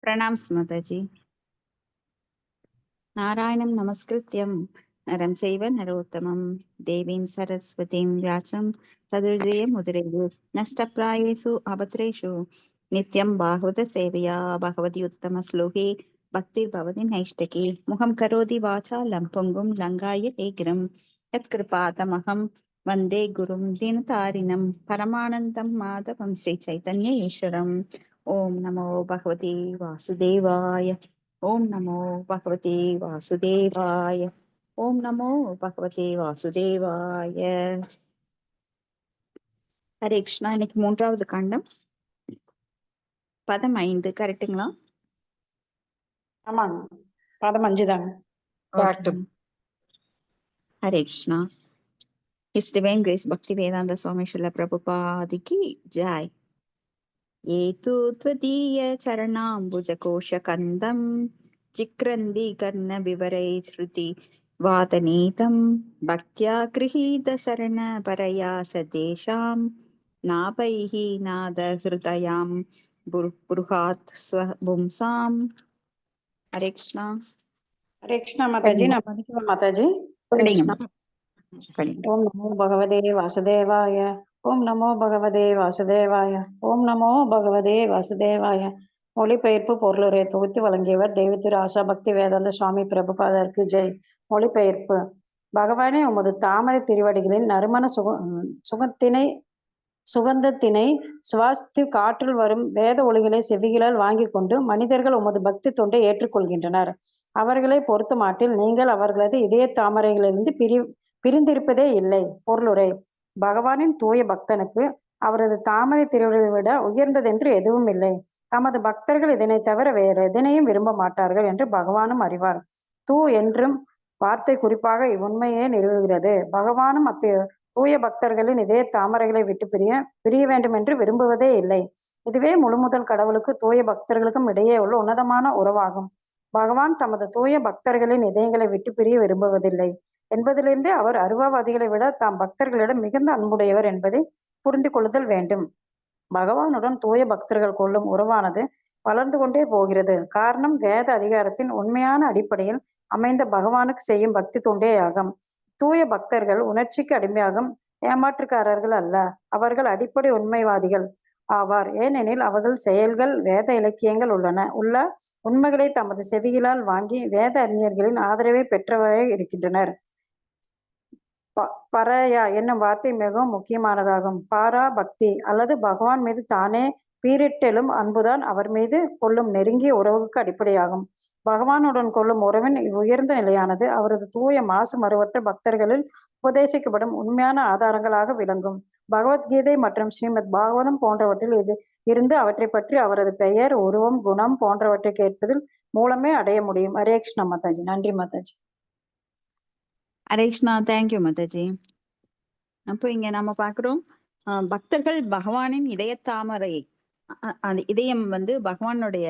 प्रणाम माताजी। नारायणं नमस्कृत्यं नरं चैव नरोत्तमं देवीं सरस्वतीं व्यासं तदुर्जयमुदीरये नष्टप्रायेषु अभद्रेषु नित्यं बाहुत सेवया भगवती उत्तमश्लोके भक्तिर्भवति नैष्टिकी मुखं करोति वाचालं पुङ्गुं लङ्घायते गिरिं यत्कृपातमहं वन्दे गुरुं दीनतारिणं परमानन्दं माधवं श्रीचैतन्य ईश्वरम्। ओम नमो भगवते वासुदेवाय। ओम नमो भगवते वासुदेवाय। ओम नमो भगवते वासुदेवाय। ஹரே கிருஷ்ணா. இன்னைக்கு 3வது காண்டம் பதம் 5 கரெக்டுங்களா? ஆமாங்க, பதம் 5 தாங்க. Hare Krishna. His Divine Grace Bhakti Vedanta Swami Srila Prabhupada ki jai. ஏது त्वदीय चरणाम्बुजकोशकन्दं जिक्रन्दी कर्णविवरै श्रुति वातनीतं भक्त्या गृहीतशरणपरया सदेशां नाभैः नादहृदयां बृहात् स्वपुंसाम्. हरे कृष्णा. ஹரே கிருஷ்ணா மாதாஜி. நான் படிக்கிறேன் மாதாஜி. ஹரே கிருஷ்ணா. ஓம் நமோ பகவதே வாசுதேவாய. ஓம் நமோ பகவதே வாசுதேவாய. ஓம் நமோ பகவதே வாசுதேவாய. மொழிபெயர்ப்பு பொருளுரை தொகுத்து வழங்கியவர் தெய்வத்திரு ஆஷா பக்தி வேதாந்த சுவாமி பிரபுபாதருக்கு ஜெய். மொழிபெயர்ப்பு. பகவானே, உமது தாமரை திருவடிகளின் நறுமண சுகந்தத்தினை சுவாசித்து காற்றில் வரும் வேத ஒளிகளை செவிகளால் வாங்கி கொண்டு மனிதர்கள் உமது பக்தி தொண்டை ஏற்றுக்கொள்கின்றனர். அவர்களை பொறுத்த மாட்டில் நீங்கள் அவர்களது இதய தாமரைகளிலிருந்து பிரிந்திருப்பதே இல்லை. பொருளுரை. பகவானின் தூய பக்தனுக்கு அவரது தாமரை திருவிழை விட உயர்ந்ததென்று எதுவும் இல்லை. தமது பக்தர்கள் இதனை தவிர வேறு எதனையும் விரும்ப மாட்டார்கள் என்று பகவானும் அறிவார். தூ என்றும் வார்த்தை குறிப்பாக இவ்வுண்மையே நிறுவுகிறது. பகவானும் தூய பக்தர்களின் இதய தாமரைகளை விட்டு பிரிய வேண்டும் என்று விரும்புவதே இல்லை. இதுவே முழுமுதல் கடவுளுக்கு தூய பக்தர்களுக்கும் இடையே உள்ள உன்னதமான உறவாகும். பகவான் தமது தூய பக்தர்களின் இதயங்களை விட்டு பிரிய விரும்புவதில்லை என்பதிலிருந்தே அவர் அருவாவாதிகளை விட தாம் பக்தர்களிடம் மிகுந்த அன்புடையவர் என்பதை புரிந்து கொள்ளுதல் வேண்டும். பகவானுடன் தூய பக்தர்கள் கொள்ளும் உறவானது வளர்ந்து கொண்டே போகிறது. காரணம், வேத அதிகாரத்தின் உண்மையான அடிப்படையில் அமைந்த பகவானுக்கு செய்யும் பக்தி தொண்டேயாகும். தூய பக்தர்கள் உணர்ச்சிக்கு அடிமையாகும் ஏமாற்றுக்காரர்கள் அல்ல. அவர்கள் அடிப்படை உண்மைவாதிகள் ஆவார். ஏனெனில் அவர்கள் செயல்கள் வேத இலக்கியங்கள் உள்ள உண்மைகளை தமது செவிகளால் வாங்கி வேத அறிஞர்களின் ஆதரவை பெற்றவரே இருக்கின்றனர். பரயா என்னும் வார்த்தை மிகவும் முக்கியமானதாகும். பாரா பக்தி அல்லது பகவான் மீது தானே பீரிட்டெழும் அன்புதான் அவர் மீது கொள்ளும் நெருங்கிய உறவுக்கு அடிப்படையாகும். பகவானுடன் கொள்ளும் உறவின் உயர்ந்த நிலையானது அவரது தூய மாசு மறுவற்ற பக்தர்களில் உபதேசிக்கப்படும் உண்மையான ஆதாரங்களாக விளங்கும். பகவத்கீதை மற்றும் ஸ்ரீமத் பாகவதம் போன்றவற்றில் இருந்து அவற்றை பற்றி அவரது பெயர், உருவம், குணம் போன்றவற்றை கேட்பதில் மூலமே அடைய முடியும். ஹரே கிருஷ்ணா மாதாஜி. நன்றி மாதாஜி. ஹரே கிருஷ்ணா. தேங்க்யூ மாதாஜி. அப்போ இங்க நம்ம பாக்குறோம், பக்தர்கள் பகவானின் இதயத்தாமரை, அந்த இதயம் பகவானுடைய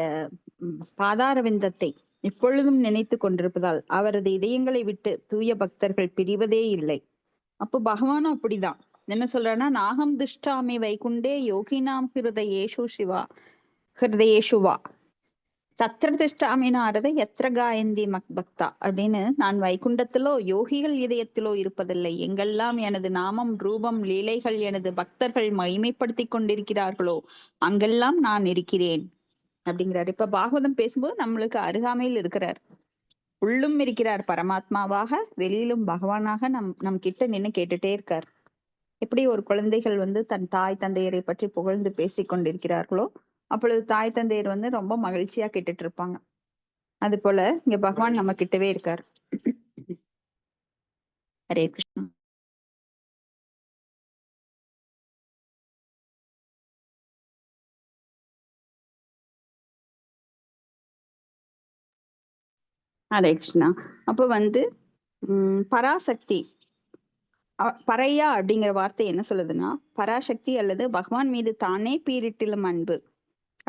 பாதார விந்தத்தை எப்பொழுதும் நினைத்து கொண்டிருப்பதால் அவரது இதயங்களை விட்டு தூய பக்தர்கள் பிரிவதே இல்லை. அப்போ பகவானும் அப்படிதான் என்ன சொல்றன்னா, நாகம் துஷ்டாமி வைகுண்டே யோகினாம் ஹிருதயேஷு சிவா ஹிருதயேஷுவா தத்திர திஷ்டாமி நாரத எத்திர காயந்தி பக்தா அப்படின்னு, நான் வைகுண்டத்திலோ யோகிகள் இதயத்திலோ இருப்பதில்லை. எங்கெல்லாம் எனது நாமம், ரூபம், லீலைகள் எனது பக்தர்கள் மகிமைப்படுத்தி கொண்டிருக்கிறார்களோ அங்கெல்லாம் நான் இருக்கிறேன் அப்படிங்கிறார். இப்ப பாகவதம் பேசும்போது நம்மளுக்கு அருகாமையில் இருக்கிறார், உள்ளும் இருக்கிறார் பரமாத்மாவாக, வெளியிலும் பகவானாக நம் கிட்ட நின்று கேட்டுட்டே இருக்கார். எப்படி ஒரு குழந்தைகள் தன் தாய் தந்தையரை பற்றி புகழ்ந்து பேசிக் கொண்டிருக்கிறார்களோ அப்பொழுது தாய் தந்தையர் ரொம்ப மகிழ்ச்சியா கேட்டுட்டு இருப்பாங்க. அது போல இங்க பகவான் நம்ம கிட்டவே இருக்கார். ஹரே கிருஷ்ணா. ஹரே கிருஷ்ணா. அப்ப பராசக்தி, பரையா அப்படிங்கிற வார்த்தை என்ன சொல்லுதுன்னா, பராசக்தி அல்லது பகவான் மீது தானே பீரிட்டிலும் அன்பு,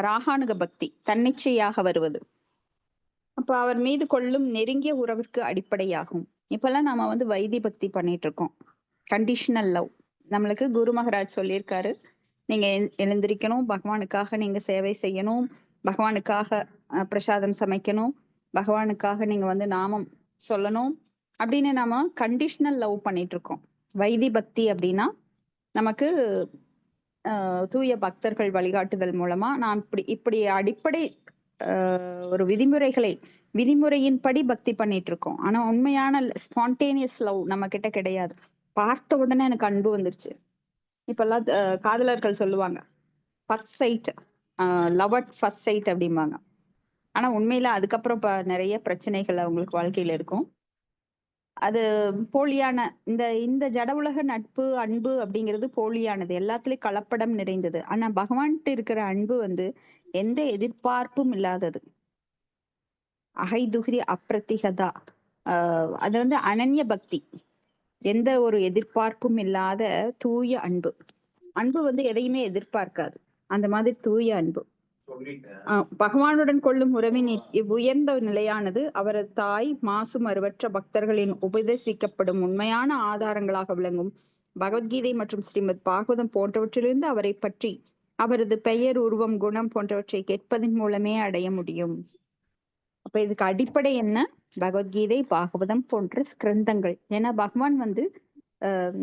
ராகானுக பக்தி, தன்னிச்சையாக வருவது. அப்ப அவர் மீது கொள்ளும் நெருங்கிய உறவிற்கு அடிப்படையாகும். இப்பெல்லாம் நாம வைதி பக்தி பண்ணிட்டு இருக்கோம், கண்டிஷனல் லவ். நம்மளுக்கு குரு மகாராஜ் சொல்லியிருக்காரு, நீங்க எழுந்திருக்கணும், பகவானுக்காக நீங்க சேவை செய்யணும், பகவானுக்காக பிரசாதம் சமைக்கணும், பகவானுக்காக நீங்க வந்து நாமம் சொல்லணும் அப்படின்னு நாம கண்டிஷனல் லவ் பண்ணிட்டு இருக்கோம். வைதி பக்தி அப்படின்னா நமக்கு தூய பக்தர்கள் வழிகாட்டுதல் மூலமா நாம் இப்படி இப்படி அடிப்படை ஒரு விதிமுறையின்படி பக்தி பண்ணிட்டு இருக்கோம். ஆனா உண்மையான ஸ்பான்டேனியஸ் லவ் நம்ம கிட்ட கிடையாது. பார்த்த உடனே எனக்கு அன்பு வந்துருச்சு. இப்பெல்லாம் காதலர்கள் சொல்லுவாங்க first sight, love at first sight அப்படிம்பாங்க. ஆனா உண்மையில அதுக்கப்புறம் நிறைய பிரச்சனைகள் அவங்களுக்கு வாழ்க்கையில இருக்கும். அது போலியான இந்த ஜட உலக நட்பு அன்பு அப்படிங்கிறது போலியானது, எல்லாத்துலயும் கலப்படம் நிறைந்தது. ஆனா பகவான்கிட்ட இருக்கிற அன்பு வந்து எந்த எதிர்பார்ப்பும் இல்லாதது, அகைதுகிரி அப்பிரத்திகதா. அது வந்து அனன்ய பக்தி, எந்த ஒரு எதிர்பார்ப்பும் இல்லாத தூய அன்பு. அன்பு வந்து எதையுமே எதிர்பார்க்காது, அந்த மாதிரி தூய அன்பு. பகவானுடன் கொள்ளும் உறவின் இவ்வுயர்ந்த நிலையானது அவரது தாய் மாசு மறுவற்ற பக்தர்களின் உபதேசிக்கப்படும் உண்மையான ஆதாரங்களாக விளங்கும் பகவத்கீதை மற்றும் ஸ்ரீமத் பாகவதம் போன்றவற்றிலிருந்து அவரை பற்றி அவரது பெயர், உருவம், குணம் போன்றவற்றை கேட்பதன் மூலமே அடைய முடியும். அப்ப இதுக்கு அடிப்படை என்ன? பகவத்கீதை, பாகவதம் போன்ற ஸ்கிரந்தங்கள். ஏன்னா பகவான் வந்து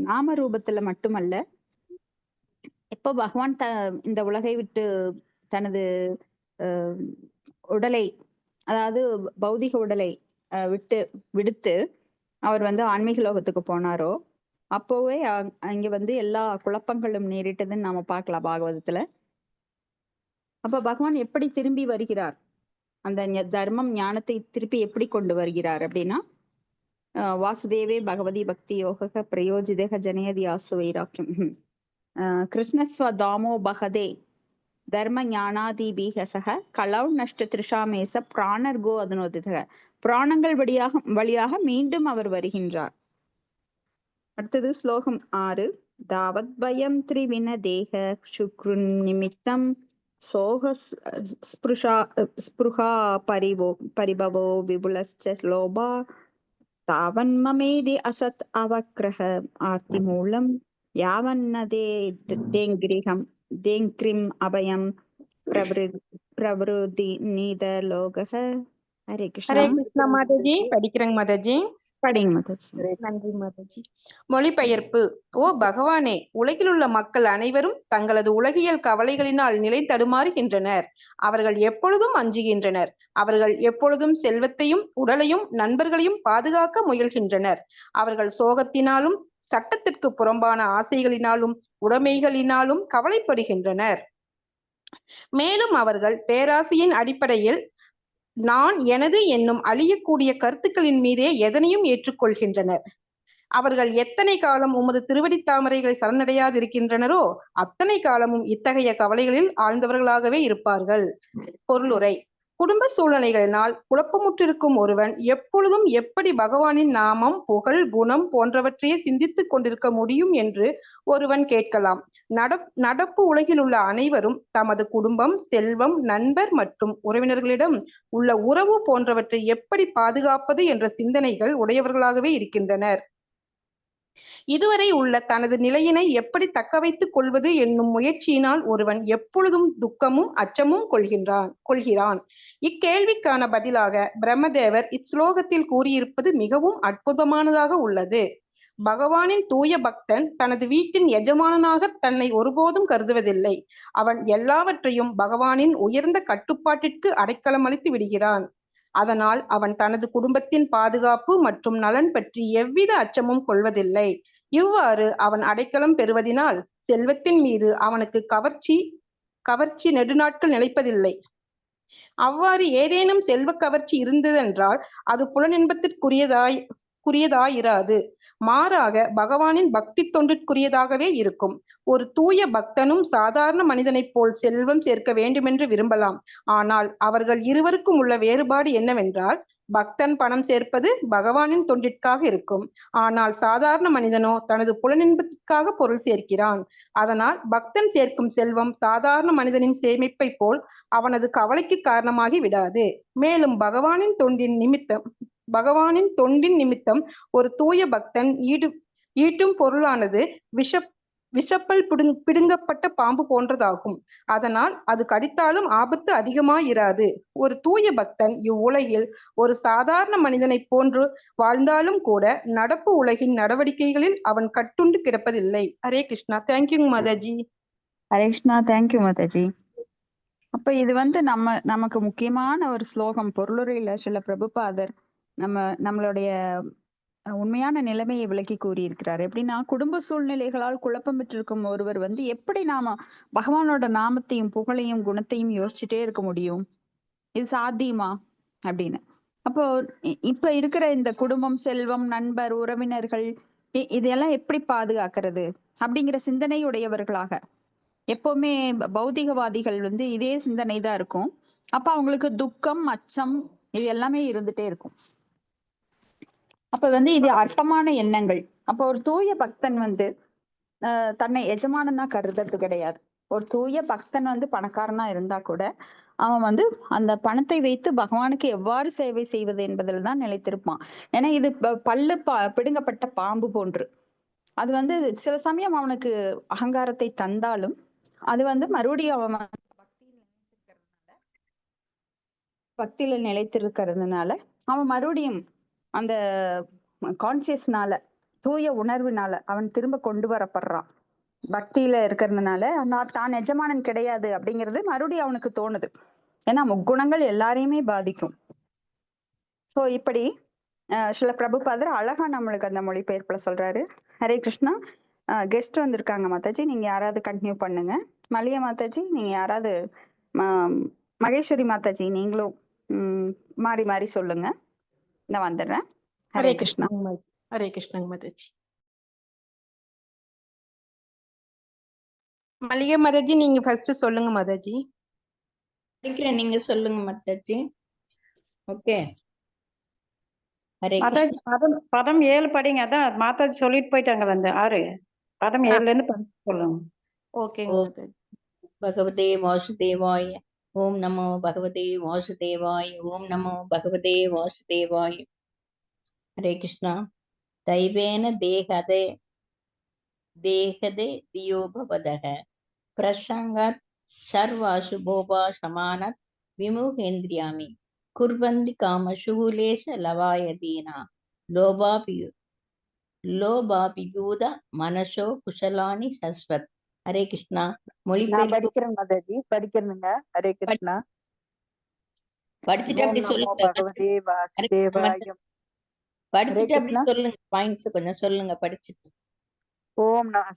நாம ரூபத்துல மட்டுமல்ல, எப்போ பகவான் இந்த உலகை விட்டு தனது உடலை, அதாவது பௌதிக உடலை விடுத்து அவர் வந்து ஆன்மீக லோகத்துக்கு போனாரோ அப்போவே அங்க வந்து எல்லா குழப்பங்களும் நேரிட்டதுன்னு நாம பார்க்கலாம் பாகவதத்துல. அப்ப பகவான் எப்படி திரும்பி வருகிறார், அந்த தர்மம் ஞானத்தை திருப்பி எப்படி கொண்டு வருகிறார் அப்படின்னா, வாசுதேவே பகவதி பக்தி யோக பிரயோஜிதேக ஜனயதி ஆசு வைராக்கியம் கிருஷ்ணஸ்வ தாமோ பகதே தர்ம ஞானாதிபீக சக களவ் நஷ்ட திருஷாமேச பிராணர்கோ அதனோதிதக. பிராணங்கள் வழியாக மீண்டும் அவர் வருகின்றார். அடுத்தது ஸ்லோகம் 6. தாவத் பயம் த்ரிவின தேக சுக்ருன் நிமித்தம் சோக ஸ்புருஹா பரிபவோ விபுலஸ்ச லோபா தாவன் மமேதி அசத் அவக்ரஹ ஆர்த்தி மூலம் யாவன்னதே தேங்கிரிம் அபயம் பிரவருதி நீத லோகஹ. ஹரே கிருஷ்ணா. ஹரே கிருஷ்ணா மாதாஜி. படிக்கிறேங்க மாதாஜி. படிங்க மாதாஜி. நன்றி மாதாஜி. மொழிபெயர்ப்பு. ஓ பகவானே, உலகில் உள்ள மக்கள் அனைவரும் தங்களது உலகியல் கவலைகளினால் நிலை தடுமாறுகின்றனர். அவர்கள் எப்பொழுதும் அஞ்சுகின்றனர். அவர்கள் எப்பொழுதும் செல்வத்தையும் உடலையும் நண்பர்களையும் பாதுகாக்க முயல்கின்றனர். அவர்கள் சோகத்தினாலும் சட்டத்திற்கு புறம்பான ஆசைகளினாலும் உடைமைகளினாலும் கவலைப்படுகின்றனர். மேலும் அவர்கள் பேராசையின் அடிப்படையில் நான் எனது என்னும் அழியக்கூடிய கருத்துக்களின் மீதே எதனையும் ஏற்றுக்கொள்கின்றனர். அவர்கள் எத்தனை காலம் உமது திருவடி தாமரைகளை சரணடையாதிருக்கின்றனரோ அத்தனை காலமும் இத்தகைய கவலைகளில் ஆழ்ந்தவர்களாகவே இருப்பார்கள். பொருளுரை. குடும்ப சூழ்நிலைகளினால் குழப்பமுற்றிருக்கும் ஒருவன் எப்பொழுதும் எப்படி பகவானின் நாமம், புகழ், குணம் போன்றவற்றையே சிந்தித்துக் கொண்டிருக்க முடியும் என்று ஒருவன் கேட்கலாம். நடப்பு உலகில் உள்ள அனைவரும் தமது குடும்பம், செல்வம், நண்பர் மற்றும் உறவினர்களிடம் உள்ள உறவு போன்றவற்றை எப்படி பாதுகாப்பது என்ற சிந்தனைகள் உடையவர்களாகவே இருக்கின்றனர். இதுவரை உள்ள தனது நிலையினை எப்படி தக்க வைத்துக் கொள்வது என்னும் முயற்சியினால் ஒருவன் எப்பொழுதும் துக்கமும் அச்சமும் கொள்கிறான். இக்கேள்விக்கான பதிலாக பிரம்மதேவர் இஸ்லோகத்தில் கூறியிருப்பது மிகவும் அற்புதமானதாக உள்ளது. பகவானின் தூய பக்தன் தனது வீட்டின் எஜமானனாக தன்னை ஒருபோதும் கருதுவதில்லை. அவன் எல்லாவற்றையும் பகவானின் உயர்ந்த கட்டுப்பாட்டிற்கு அடைக்கலமளித்து விடுகிறான். அதனால் அவன் தனது குடும்பத்தின் பாதுகாப்பு மற்றும் நலன் பற்றி எவ்வித அச்சமும் கொள்வதில்லை. இவ்வாறு அவன் அடைக்கலம் பெறுவதினால் செல்வத்தின் மீது அவனுக்கு கவர்ச்சி நெடுநாட்கள் நிலைப்பதில்லை. அவ்வாறு ஏதேனும் செல்வ கவர்ச்சி இருந்ததென்றால் அது புலனின்பத்திற்குரியதாயிராது. மாறாக பகவானின் பக்தி தொண்டிற்குரியதாகவே இருக்கும். ஒரு தூய பக்தனும் சாதாரண மனிதனைப் போல் செல்வம் சேர்க்க வேண்டுமென்று விரும்பலாம். ஆனால் அவர்கள் இருவருக்கும் உள்ள வேறுபாடு என்னவென்றால், பக்தன் பணம் சேர்ப்பது பகவானின் தொண்டிற்காக இருக்கும். ஆனால் சாதாரண மனிதனோ தனது புலனின்பத்திற்காக பொருள் சேர்க்கிறான். அதனால் பக்தன் சேர்க்கும் செல்வம் சாதாரண மனிதனின் சேமிப்பை போல் அவனது கவலைக்கு காரணமாகி விடாது. மேலும் பகவானின் தொண்டின் நிமித்தம் ஒரு தூய பக்தன் ஈட்டும் பொருளானது விஷப்பல் பிடுங்கப்பட்ட பாம்பு போன்றதாகும். அதனால் அது கடித்தாலும் ஆபத்து அதிகமாயிராது. ஒரு தூய பக்தன் இவ்வுலகில் ஒரு சாதாரண மனிதனைப் போன்று வாழ்ந்தாலும் கூட நடப்பு உலகின் நடவடிக்கைகளில் அவன் கட்டுண்டு கிடப்பதில்லை. ஹரே கிருஷ்ணா. தேங்க்யூங்க மாதாஜி. ஹரே கிருஷ்ணா. தேங்க்யூ மாதாஜி. அப்ப இது வந்து நமக்கு முக்கியமான ஒரு ஸ்லோகம். பொருளுரையில சில பிரபுபாதர் நம்மளுடைய உண்மையான நிலைமையை விளக்கி கூறியிருக்கிறார். எப்படின்னா, குடும்ப சூழ்நிலைகளால் குழப்பம் பெற்றிருக்கும் ஒருவர் வந்து எப்படி நாம பகவானோட நாமத்தையும் புகழையும் குணத்தையும் யோசிச்சுட்டே இருக்க முடியும்? இது சாத்தியமா அப்படின்னு. அப்போ இப்ப இருக்கிற இந்த குடும்பம், செல்வம், நண்பர், உறவினர்கள் இதெல்லாம் எப்படி பாதுகாக்கிறது அப்படிங்கிற சிந்தனை உடையவர்களாக எப்பவுமே பௌதிகவாதிகள் வந்து இதே சிந்தனை தான் இருக்கும். அப்ப அவங்களுக்கு துக்கம், அச்சம் இது எல்லாமே இருந்துட்டே இருக்கும். அப்ப வந்து இது அற்பமான எண்ணங்கள். அப்ப ஒரு தூய பக்தன் வந்து தன்னை எஜமானனா கருதுறது கிடையாது. ஒரு தூய பக்தன் வந்து பணக்காரனா இருந்தா கூட அவன் வந்து அந்த பணத்தை வைத்து பகவானுக்கு எவ்வாறு சேவை செய்வது என்பதில் தான் நிலைத்திருப்பான். ஏன்னா இது பல்லு பிடுங்கப்பட்ட பாம்பு போன்று. அது வந்து சில சமயம் அவனுக்கு அகங்காரத்தை தந்தாலும் அது வந்து மறுபடியும் அவன் பக்தியில நிலைத்திருக்கிறதுனால அவன் மறுபடியும் அந்த கான்சியஸ்னால, தூய உணர்வுனால அவன் திரும்ப கொண்டு வரப்படுறான். பக்தியில இருக்கிறதுனால தான் எஜமானன் கிடையாது அப்படிங்கிறது மறுபடியும் அவனுக்கு தோணுது. ஏன்னா முக்குணங்கள் எல்லாரையுமே பாதிக்கும். சோ இப்படி சில பிரபுபாதர் அழகா நம்மளுக்கு அந்த மொழிபெயர்ப்புல சொல்றாரு. ஹரே கிருஷ்ணா. கெஸ்ட் வந்திருக்காங்க மாதாஜி, நீங்க யாராவது கண்டினியூ பண்ணுங்க. மலியா மாதாஜி, நீங்க யாராவது மகேஸ்வரி மாதாஜி நீங்களும் மாறி மாறி சொல்லுங்க. நான் வந்துடுறேன். ஹரே கிருஷ்ணா. ஹரே கிருஷ்ணங்க மாதாஜி. மல்லிகை மாதாஜி, நீங்க ஃபர்ஸ்ட் சொல்லுங்க மாதாஜி. நீங்க சொல்லுங்க மாதாஜி. ஓகே. ஹரே மாதாஜி பதம் 7 படிங்க. அதான் மாதாஜி சொல்லிட்டு போயிட்டாங்க. அந்த 6 பதம் 7ல இருந்து சொல்லுங்க. ஓகேங்க மாதாஜி. பகவதே வாசுதேவாய. ஓம் நமோ பகவதே வாசுதேவாய. ஓம் நமோ பகவதே வாசுதேவாய. ஹரே கிருஷ்ணா. தைவேன தேகதே தியோ பவதஹ பிரசங்காத் சர்வாசு போபா சமானத் விமுகேந்திரியாமி குர்வந்தி காமசூலேச லவாயதீனா லோபாபியூத மனசோ குஷலானி சஸ்வத். ஹரே கிருஷ்ணா. மொழிபெயர்ப்பு படிக்கிறேன் மாதாஜி, படிக்கிறேங்க. ஹரே கிருஷ்ணா. படிச்சுட்டு அப்படி சொல்லுங்க. பகவதே வாசுதேவாய. படிச்சுட்டு அப்படி சொல்லுங்க. பாயிண்ட்ஸ் கொஞ்சம் சொல்லுங்க படிச்சுட்டு.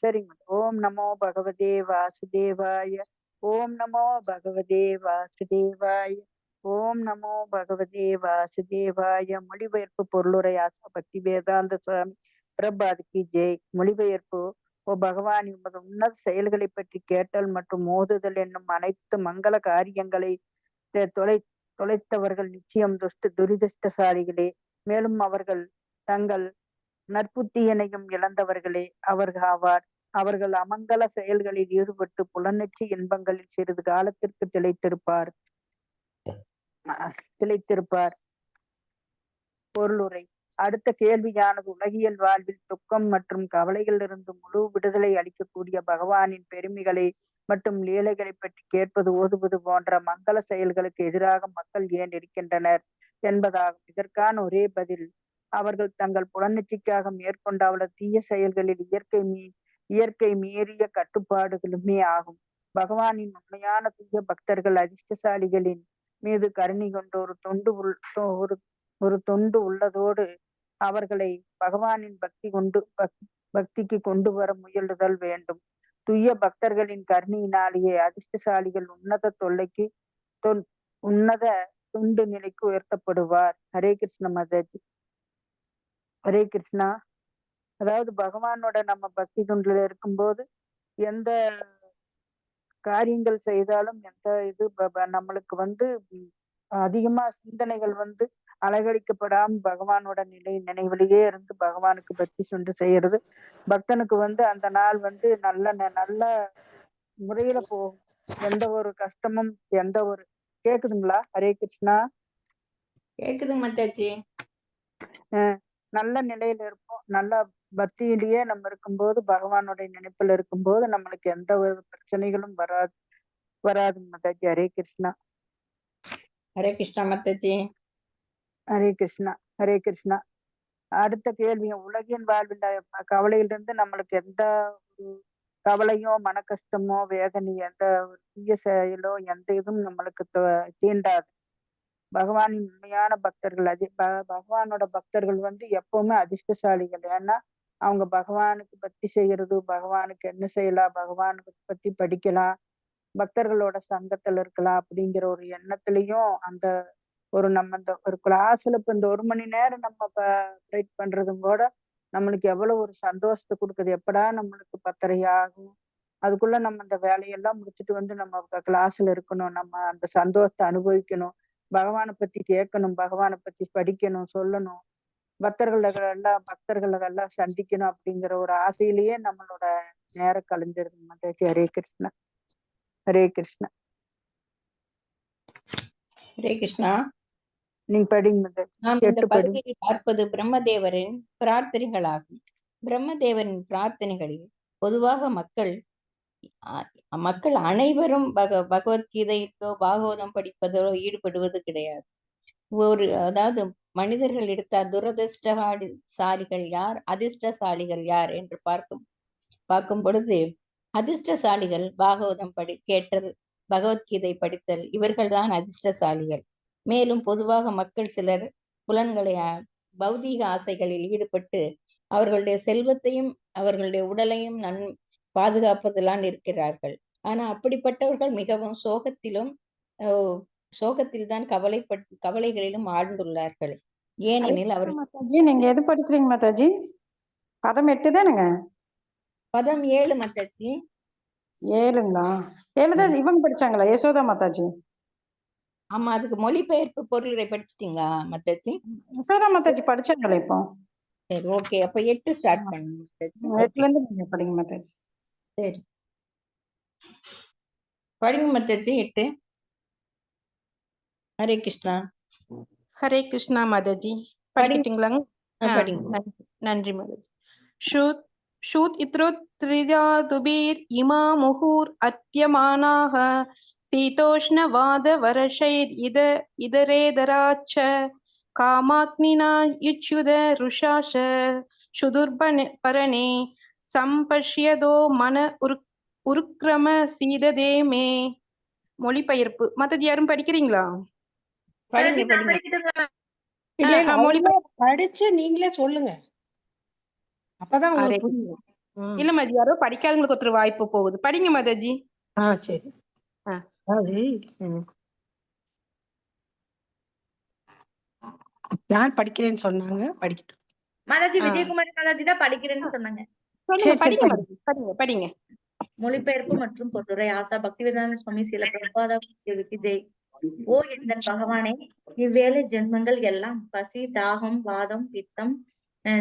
சரிங்க. ஓம் நமோ பகவதே வாசுதேவாய. ஓம் நமோ பகவதே வாசுதேவாய. ஓம் நமோ பகவதே வாசுதேவாய. மொழிபெயர்ப்பு பொருளுரை ஆசா பக்தி வேதாந்த சுவாமி பிரபாதிக்கு ஜெய். மொழிபெயர்ப்பு. ஓ பகவான், உமது உன்னத செயல்களை பற்றி கேட்டல் மற்றும் மோதுதல் என்னும் அனைத்து மங்கள காரியங்களை தொலைத்தவர்கள் நிச்சயம் துரிதிஷ்டசாலிகளே. மேலும் அவர்கள் தங்கள் நற்புத்தியனையும் இழந்தவர்களே அவர்கள் ஆவார். அவர்கள் அமங்கல செயல்களில் ஈடுபட்டு புலனட்சி இன்பங்களில் சிறிது காலத்திற்கு திளைத்திருப்பார். பொருளுரை. அடுத்த கேள்வியானது உலகியல் வாழ்வில் துக்கம் மற்றும் கவலைகளிலிருந்து முழு விடுதலை அளிக்கக்கூடிய பகவானின் பெருமைகளை மற்றும் லீலைகளை பற்றி கேட்பது, ஓதுவது போன்ற மங்கள செயல்களுக்கு எதிராக மக்கள் ஏன் இருக்கின்றனர் என்பதாகும். இதற்கான ஒரே பதில், அவர்கள் தங்கள் புலனட்சிக்காக மேற்கொண்ட அவளது தீய செயல்களில் இயற்கை மீறிய கட்டுப்பாடுகளுமே ஆகும். பகவானின் உண்மையான தூய பக்தர்கள் அதிர்ஷ்டசாலிகளின் மீது கருணை கொண்ட ஒரு தொண்டு உள்ளதோடு அவர்களை பகவானின் பக்திக்கு கொண்டு வர முயலுதல் வேண்டும். தூய பக்தர்களின் கருணையினாலேயே அதிர்ஷ்டசாலிகள் உன்னத தொண்டு நிலைக்கு உயர்த்தப்படுவார். ஹரே கிருஷ்ண மாதாஜி. ஹரே கிருஷ்ணா. அதாவது பகவானோட நம்ம பக்தி தொண்டுல இருக்கும்போது எந்த காரியங்கள் செய்தாலும் நம்மளுக்கு வந்து அதிகமா சிந்தனைகள் வந்து அலகழிக்கப்படாம பகவானோட நினைவிலேயே இருந்து பகவானுக்கு பக்தி தொண்டு செய்யறது பக்தனுக்கு வந்து அந்த நாள் வந்து நல்ல முறையில போகும். எந்த ஒரு கஷ்டமும் கேக்குதுங்களா? ஹரே கிருஷ்ணா. கேக்குது மாதாஜி. நல்ல நிலையில இருப்போம். நல்ல பக்தியிலேயே நம்ம இருக்கும்போது, பகவானுடைய நினைப்புல இருக்கும்போது நம்மளுக்கு எந்த ஒரு பிரச்சனைகளும் வராது மாதாஜி. ஹரே கிருஷ்ணா. ஹரே கிருஷ்ணா மாதாஜி. ஹரே கிருஷ்ணா. ஹரே கிருஷ்ணா. அடுத்த கேள்வி, உலகின் வாழ்வில் கவலையிலிருந்து நம்மளுக்கு எந்த ஒரு கவலையோ மன கஷ்டமோ வேதனை எந்த ஒரு தீய செயலோ எந்த இதுவும் நம்மளுக்கு தீண்டாது. பகவானின் உண்மையான பக்தர்கள் பகவானோட பக்தர்கள் வந்து எப்பவுமே அதிர்ஷ்டசாலிகள். ஏன்னா அவங்க பகவானுக்கு பக்தி செய்யறது, பகவானுக்கு என்ன செய்யலாம், பகவானுக்கு பத்தி படிக்கலாம், பக்தர்களோட சங்கத்துல இருக்கலாம் அப்படிங்கிற ஒரு எண்ணத்திலையும் அந்த ஒரு நம்ம இந்த ஒரு கிளாஸ்ல இப்ப இந்த 1 மணி நேரம் நம்ம ரைட் பண்றதும் கூட நம்மளுக்கு எவ்வளவு ஒரு சந்தோஷத்தை கொடுக்குது. எப்படா நம்மளுக்கு 10:30 ஆகும், அதுக்குள்ள நம்ம இந்த வேலையெல்லாம் முடிச்சுட்டு வந்து நம்ம கிளாஸ்ல இருக்கணும், நம்ம அந்த சந்தோஷத்தை அனுபவிக்கணும், பகவானை பத்தி கேட்கணும், பகவானை பத்தி படிக்கணும், சொல்லணும், பக்தர்களை எல்லாம் சந்திக்கணும் அப்படிங்கிற ஒரு ஆசையிலேயே நம்மளோட நேரம் கழிஞ்சிருது மாதாஜி. ஹரே கிருஷ்ணா. ஹரே கிருஷ்ணா. ஹரே கிருஷ்ணா. நீங்க படிங்க மாதாஜி. நாம் இந்த 8 படி. பகுதியில் பார்ப்பது பிரம்மதேவரின் பிரார்த்தனைகளாகும். பிரம்மதேவரின் பிரார்த்தனைகளில் பொதுவாக மக்கள் அனைவரும் பகவத்கீதைக்கோ பாகவதம் படிப்பதோ ஈடுபடுவது கிடையாது. அதாவது மனிதர்கள் எடுத்த துரதிர்ஷ்டசாலிகள் யார், அதிர்ஷ்டசாலிகள் யார் என்று பார்க்கும் பொழுது அதிர்ஷ்டசாலிகள் பாகவதம் கேட்டல், பகவத்கீதை படித்தல், இவர்கள்தான் அதிர்ஷ்டசாலிகள். மேலும் பொதுவாக மக்கள் சிலர் பௌதீக ஆசைகளில் ஈடுபட்டு அவர்களுடைய செல்வத்தையும் அவர்களுடைய உடலையும் பாதுகாப்பதெல்லாம் இருக்கிறார்கள். ஆனா அப்படிப்பட்டவர்கள் மிகவும் சோகத்தில் தான் கவலைகளிலும் ஆழ்ந்துள்ளார்கள். ஏனெனில் மாதாஜி நீங்க எது படிக்கிறீங்க மாதாஜி? பதம் 8 தானுங்க? பதம் 7 மாதாஜி. 7ங்களா? 7 தான் இவங்க படிச்சாங்களா, யசோதா மாதாஜி? ஆமா, அதுக்கு மொழிபெயர்ப்பு பொருளை படிச்சிட்டீங்களா மாதாஜி? யசோதா மாதாஜி படிச்சாங்களே இப்போ. சரி, ஓகே. அப்ப 8 ஸ்டார்ட் பண்ணுங்க மாதாஜி. 8ல இருந்து நீங்க படிங்க மாதாஜி. சரி, படிங்க மாதாஜி 8. ஹரே கிருஷ்ணா. ஹரே கிருஷ்ணா மாதாஜி. படிக்கிட்டீங்களாங்க? நன்றி மாதாஜி. ஷூத் இத்ருத்ரிதா துபீர் இமா முகூர் அத்யமானாக சீதோஷ்ணவாத வரஷைத் இதரேதராச்ச காமாக்னினா யுச்யுத ருஷாஷ சுதுர்பரணே சம்பஷ்யதோ மன உருக்ரம சீததே மே. மொழிபெயர்ப்பு மாதாஜி யாரும் படிக்கிறீங்களா? படிச்சு நீங்களே சொல்லுங்க, அப்பதான் உங்களுக்கு புரியும். இல்ல மாதாஜி, யாரோ படிக்காதவங்களுக்கு ஒருத்தர் வாய்ப்பு போகுது. படிங்க மாதாஜி. சரி. அதாவது யார் படிக்கிறேன்னு சொன்னாங்க? படிக்கட்டும் மாதாஜி. விஜயகுமாரி மாதாஜி தான் படிக்கிறேன்னு சொன்னாங்க. படிங்க. மொழிபெயர்ப்பு மற்றும் பொருளுரை. ஆசா பக்திவேதாந்த சுவாமி ஸ்ரீல பிரபுபாதா ஜெய். ஓ எந்தன் பகவானே, இவ்வேளை ஜென்மங்கள் எல்லாம் பசி, தாகம், வாதம், பித்தம்,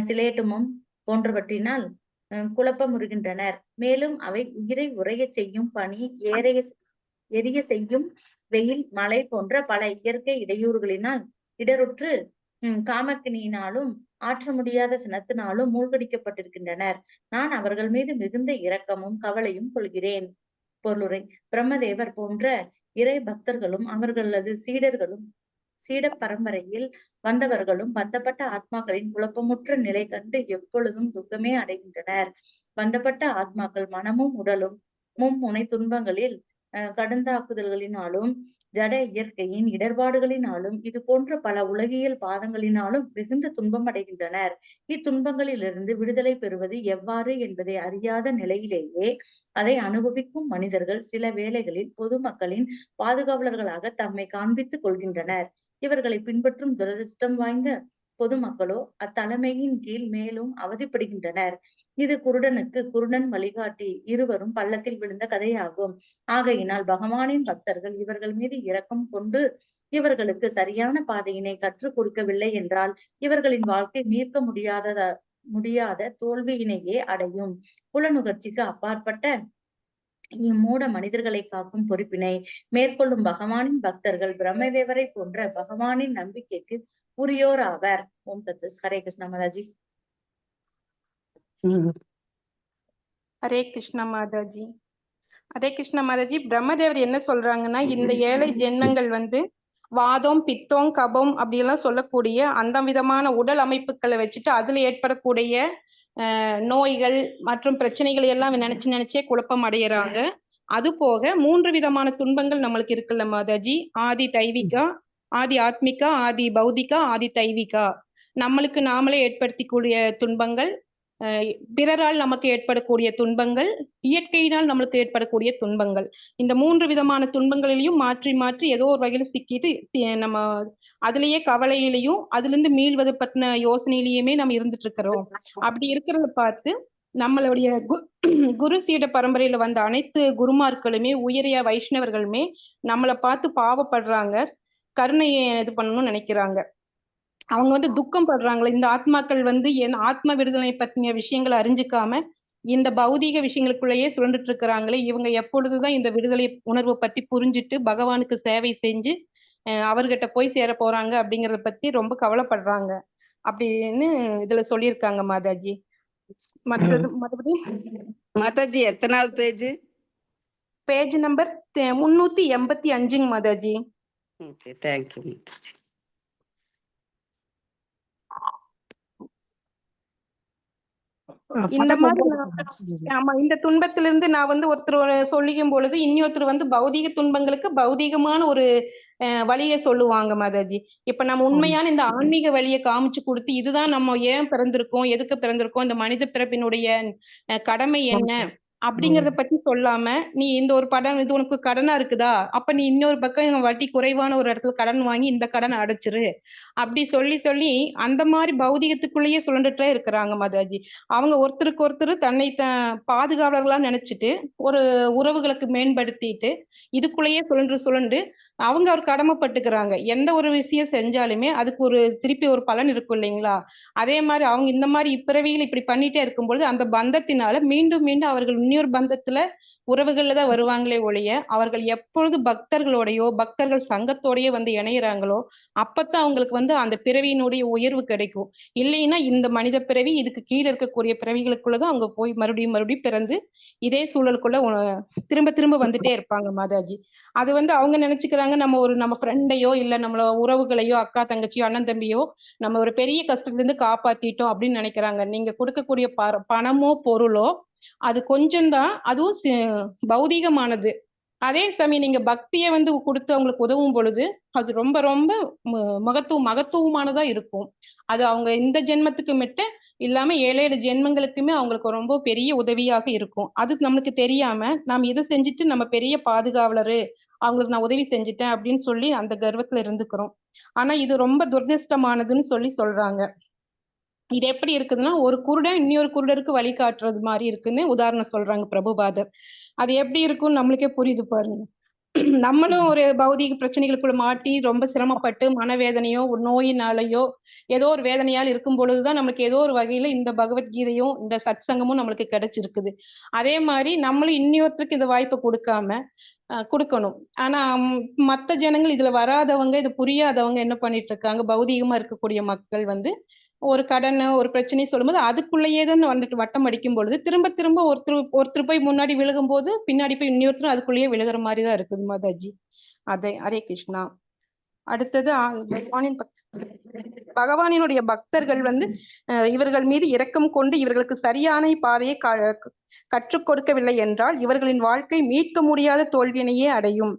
சிலேட்டுமம் போன்றவற்றினால் குழப்பமுறுகின்றனர். மேலும் அவை உயிரை உறைய செய்யும் பனி, எரிய செய்யும் வெயில், மழை போன்ற பல இயற்கை இடையூறுகளினால் இடருற்று காமக்கினியினாலும் ஆற்ற முடியாத சினத்தினாலும் மூழ்கடிக்கப்பட்டிருக்கின்றனர். நான் அவர்கள் மீது மிகுந்த இரக்கமும் கவலையும் கொள்கிறேன். பொருளுரை. பிரம்மதேவர் போன்ற இறை பக்தர்களும் அவர்களது சீட பரம்பரையில் வந்தவர்களும் பந்தப்பட்ட ஆத்மாக்களின் குழப்பமுற்ற நிலை கண்டு எப்பொழுதும் துக்கமே அடைகின்றனர். பந்தப்பட்ட ஆத்மாக்கள் மனமும் உடலும் மும்முனை துன்பங்களில் கடந்தாக்குதல்களினாலும் ஜட இயற்கையின் இடர்பாடுகளினாலும் இது போன்ற பல உலகியல் பாதங்களினாலும் மிகுந்த துன்பம் அடைகின்றனர். இத்துன்பங்களிலிருந்து விடுதலை பெறுவது எவ்வாறு என்பதை அறியாத நிலையிலேயே அதை அனுபவிக்கும் மனிதர்கள் சில வேளைகளில் பொதுமக்களின் பாதுகாவலர்களாக தம்மை காண்பித்துக் கொள்கின்றனர். இவர்களை பின்பற்றும் துரதிர்ஷ்டம் வாய்ந்த பொதுமக்களோ அத்தலைமையின் கீழ் மேலும் அவதிப்படுகின்றனர். இது குருடனுக்கு குருடன் வழிகாட்டி இருவரும் பள்ளத்தில் விழுந்த கதையாகும். ஆகையினால் பகவானின் பக்தர்கள் இவர்கள் மீது இரக்கம் கொண்டு இவர்களுக்கு சரியான பாதையினை கற்றுக் கொடுக்கவில்லை என்றால் இவர்களின் வாழ்க்கை மீட்க முடியாத தோல்வியினையே அடையும். புலனுகர்ச்சிக்கு அப்பாற்பட்ட இம்மூட மனிதர்களை காக்கும் பொறுப்பினை மேற்கொள்ளும் பகவானின் பக்தர்கள் பிரம்மதேவரை போன்ற பகவானின் நம்பிக்கைக்கு உரியோர் ஆவர். ஓம் தத்து. ஹரே கிருஷ்ணா மாதாஜி. ஹரே கிருஷ்ணா மாதாஜி. ஹரே கிருஷ்ணா மாதாஜி. பிரம்மதேவர் என்ன சொல்றாங்கன்னா, இந்த ஏழை ஜென்மங்கள் வந்து வாதம், பித்தம், கபம் அப்படியெல்லாம் சொல்லக்கூடிய அந்த விதமான உடல் அமைப்புகளை வச்சுட்டு அதுல ஏற்படக்கூடிய நோய்கள் மற்றும் பிரச்சனைகளை எல்லாம் நினைச்சே குழப்பம் அடையறாங்க. அது போக 3 விதமான துன்பங்கள் நம்மளுக்கு இருக்குல்ல மாதாஜி. ஆதி தைவிகா, ஆதி ஆத்மிகா, ஆதி பௌதிகா, ஆதி தைவிகா. நம்மளுக்கு நாமளே ஏற்படுத்திக்கூடிய துன்பங்கள், பிறரால் நமக்கு ஏற்படக்கூடிய துன்பங்கள், இயற்கையினால் நம்மளுக்கு ஏற்படக்கூடிய துன்பங்கள். இந்த 3 விதமான துன்பங்களிலையும் மாற்றி மாற்றி ஏதோ ஒரு வகையில சிக்கிட்டு நம்ம அதுலயே கவலையிலையும் அதுல இருந்து மீள்வது பற்றின யோசனையிலயுமே நம்ம இருந்துட்டு இருக்கிறோம். அப்படி இருக்கிறத பார்த்து நம்மளுடைய குரு சீட பரம்பரையில வந்த அனைத்து குருமார்களுமே, உயரிய வைஷ்ணவர்களுமே நம்மளை பார்த்து பாவப்படுறாங்க, கருணையை இது பண்ணணும்னு நினைக்கிறாங்க. அவங்க வந்து துக்கம் படுறாங்களே, இந்த ஆத்மாக்கள் வந்து என் ஆத்ம விடுதலை பற்றிய விஷயங்களை அறிஞ்சுக்காம இந்த பௌதீக விஷயங்களுக்குள்ளேயே சுழண்டுட்டு இருக்கிறாங்களே, இவங்க எப்பொழுதுதான் இந்த விடுதலை உணர்வை பத்தி புரிஞ்சுட்டு பகவானுக்கு சேவை செஞ்சு அவர்கிட்ட போய் சேர போறாங்க அப்படிங்கறத பத்தி ரொம்ப கவலைப்படுறாங்க அப்படின்னு இதுல சொல்லியிருக்காங்க மாதாஜி. மற்றது மறுபடியும் மாதாஜி எத்தனாவது page? Page number 385 Mataji. Okay, thank you Mataji. இந்த மாதிரி ஆமா, இந்த துன்பத்திலிருந்து நான் வந்து ஒருத்தர் சொல்லிக்கும் பொழுது இன்னொருத்தர் வந்து பௌதீக துன்பங்களுக்கு பௌதீகமான ஒரு வழியை சொல்லுவாங்க மாதாஜி. இப்ப நம்ம உண்மையான இந்த ஆன்மீக வழியை காமிச்சு கொடுத்து இதுதான் நம்ம ஏன் பிறந்திருக்கோம், எதுக்கு பிறந்திருக்கோம், இந்த மனித பிறப்பினுடைய கடமை என்ன அப்படிங்கறத பத்தி சொல்லாம, நீ இந்த ஒரு படம் இது உனக்கு கடனா இருக்குதா, அப்ப நீ இன்னொரு பக்கம் வட்டி குறைவான ஒரு இடத்துல கடன் வாங்கி இந்த கடனை அடைச்சிரு அப்படி சொல்லி சொல்லி அந்த மாதிரி பௌதிகத்துக்குள்ளேயே சுழண்டுட்டே இருக்கிறாங்க மாதாஜி. அவங்க ஒருத்தருக்கு ஒருத்தர் தன்னை பாதுகாவலர்களா நினைச்சிட்டு ஒரு உறவுகளுக்கு மேம்படுத்திட்டு இதுக்குள்ளேயே சுழண்டு அவங்க ஒரு கடமைப்பட்டுக்கிறாங்க. எந்த ஒரு விஷயம் செஞ்சாலுமே அதுக்கு ஒரு திருப்பி ஒரு பலன் இருக்கும் இல்லைங்களா? அதே மாதிரி அவங்க இந்த மாதிரி இப்பிறவிகள் இப்படி பண்ணிட்டே இருக்கும்பொழுது அந்த பந்தத்தினால மீண்டும் மீண்டும் அவர்கள் இன்னொரு பந்தத்துல உறவுகள்ல தான் வருவாங்களே ஒழிய அவர்கள் எப்பொழுது பக்தர்களோடையோ பக்தர்கள் சங்கத்தோடய வந்து இணையறாங்களோ அப்பத்தான் அவங்களுக்கு வந்து அந்த பிறவியினுடைய உயர்வு கிடைக்கும். இல்லைன்னா இந்த மனித பிறவி இதுக்கு கீழே இருக்கக்கூடிய பிறவிகளுக்குள்ளதான் அவங்க போய் மறுபடியும் பிறந்து இதே சூழலுக்குள்ள திரும்ப திரும்ப வந்துட்டே இருப்பாங்க மாதாஜி. அது வந்து அவங்க நினைச்சுக்கிறாங்க நம்ம ஃப்ரெண்டையோ இல்ல நம்மள உறவுகளையோ அக்கா தங்கச்சியோ அண்ணன் தம்பியோ நம்ம ஒரு பெரிய கஷ்டத்துல இருந்து காப்பாத்திட்டோம் அப்படின்னு நினைக்கிறாங்க. நீங்க கொடுக்கக்கூடிய பணமோ பொருளோ அது கொஞ்சம்தான், அதுவும் பௌதீகமானது. அதே சமயம் நீங்க பக்தியை வந்து கொடுத்து அவங்களுக்கு உதவும் பொழுது அது ரொம்ப ரொம்ப மகத்துவமானதா இருக்கும். அது அவங்க இந்த ஜென்மத்துக்கு மட்டும் இல்லாம 7 ஜென்மங்களுக்குமே அவங்களுக்கு ரொம்ப பெரிய உதவியாக இருக்கும். அது நம்மளுக்கு தெரியாம நாம் இதை செஞ்சுட்டு நம்ம பெரிய பாதுகாவலரு, அவங்களுக்கு நான் உதவி செஞ்சுட்டேன் அப்படின்னு சொல்லி அந்த கர்வத்துல இருந்துக்கிறோம். ஆனா இது ரொம்ப துரதிருஷ்டமானதுன்னு சொல்றாங்க. இது எப்படி இருக்குதுன்னா, ஒரு குருடன் இன்னொரு குருடருக்கு வழிகாட்டுறது மாதிரி இருக்குன்னு உதாரணம் சொல்றாங்க பிரபுபாதர். அது எப்படி இருக்கும்னு நம்மளுக்கே புரியுது பாருங்க. நம்மளும் ஒரு பௌதீக பிரச்சனைகளுக்குள்ள மாட்டி ரொம்ப சிரமப்பட்டு மனவேதனையோ ஒரு நோயினாலேயோ ஏதோ ஒரு வேதனையால் இருக்கும் பொழுதுதான் நம்மளுக்கு ஏதோ ஒரு வகையில இந்த பகவத்கீதையும் இந்த சத்சங்கமும் நம்மளுக்கு கிடைச்சிருக்குது. அதே மாதிரி நம்மளும் இன்னொருத்தருக்கு இந்த வாய்ப்பை கொடுக்கணும். ஆனா மத்த ஜனங்கள் இதுல வராதவங்க, இது புரியாதவங்க என்ன பண்ணிட்டு இருக்காங்க, பௌதீகமா இருக்கக்கூடிய மக்கள் வந்து ஒரு கடன் ஒரு பிரச்சனை சொல்லும்போது அதுக்குள்ளேயே தான் வந்துட்டு வட்டம் அடிக்கும் பொழுது திரும்ப திரும்ப ஒருத்தர் போய் முன்னாடி விழுகும் போது பின்னாடி போய் இன்னொருத்தரும் அதுக்குள்ளேயே விழுகிற மாதிரிதான் இருக்குது மாதாஜி. ஹரே கிருஷ்ணா. அடுத்தது பகவானினுடைய பக்தர்கள் வந்து இவர்கள் மீது இரக்கம் கொண்டு இவர்களுக்கு சரியான பாதையை கற்றுக் கொடுக்கவில்லை என்றால் இவர்களின் வாழ்க்கை மீட்க முடியாத தோல்வியினையே அடையும்.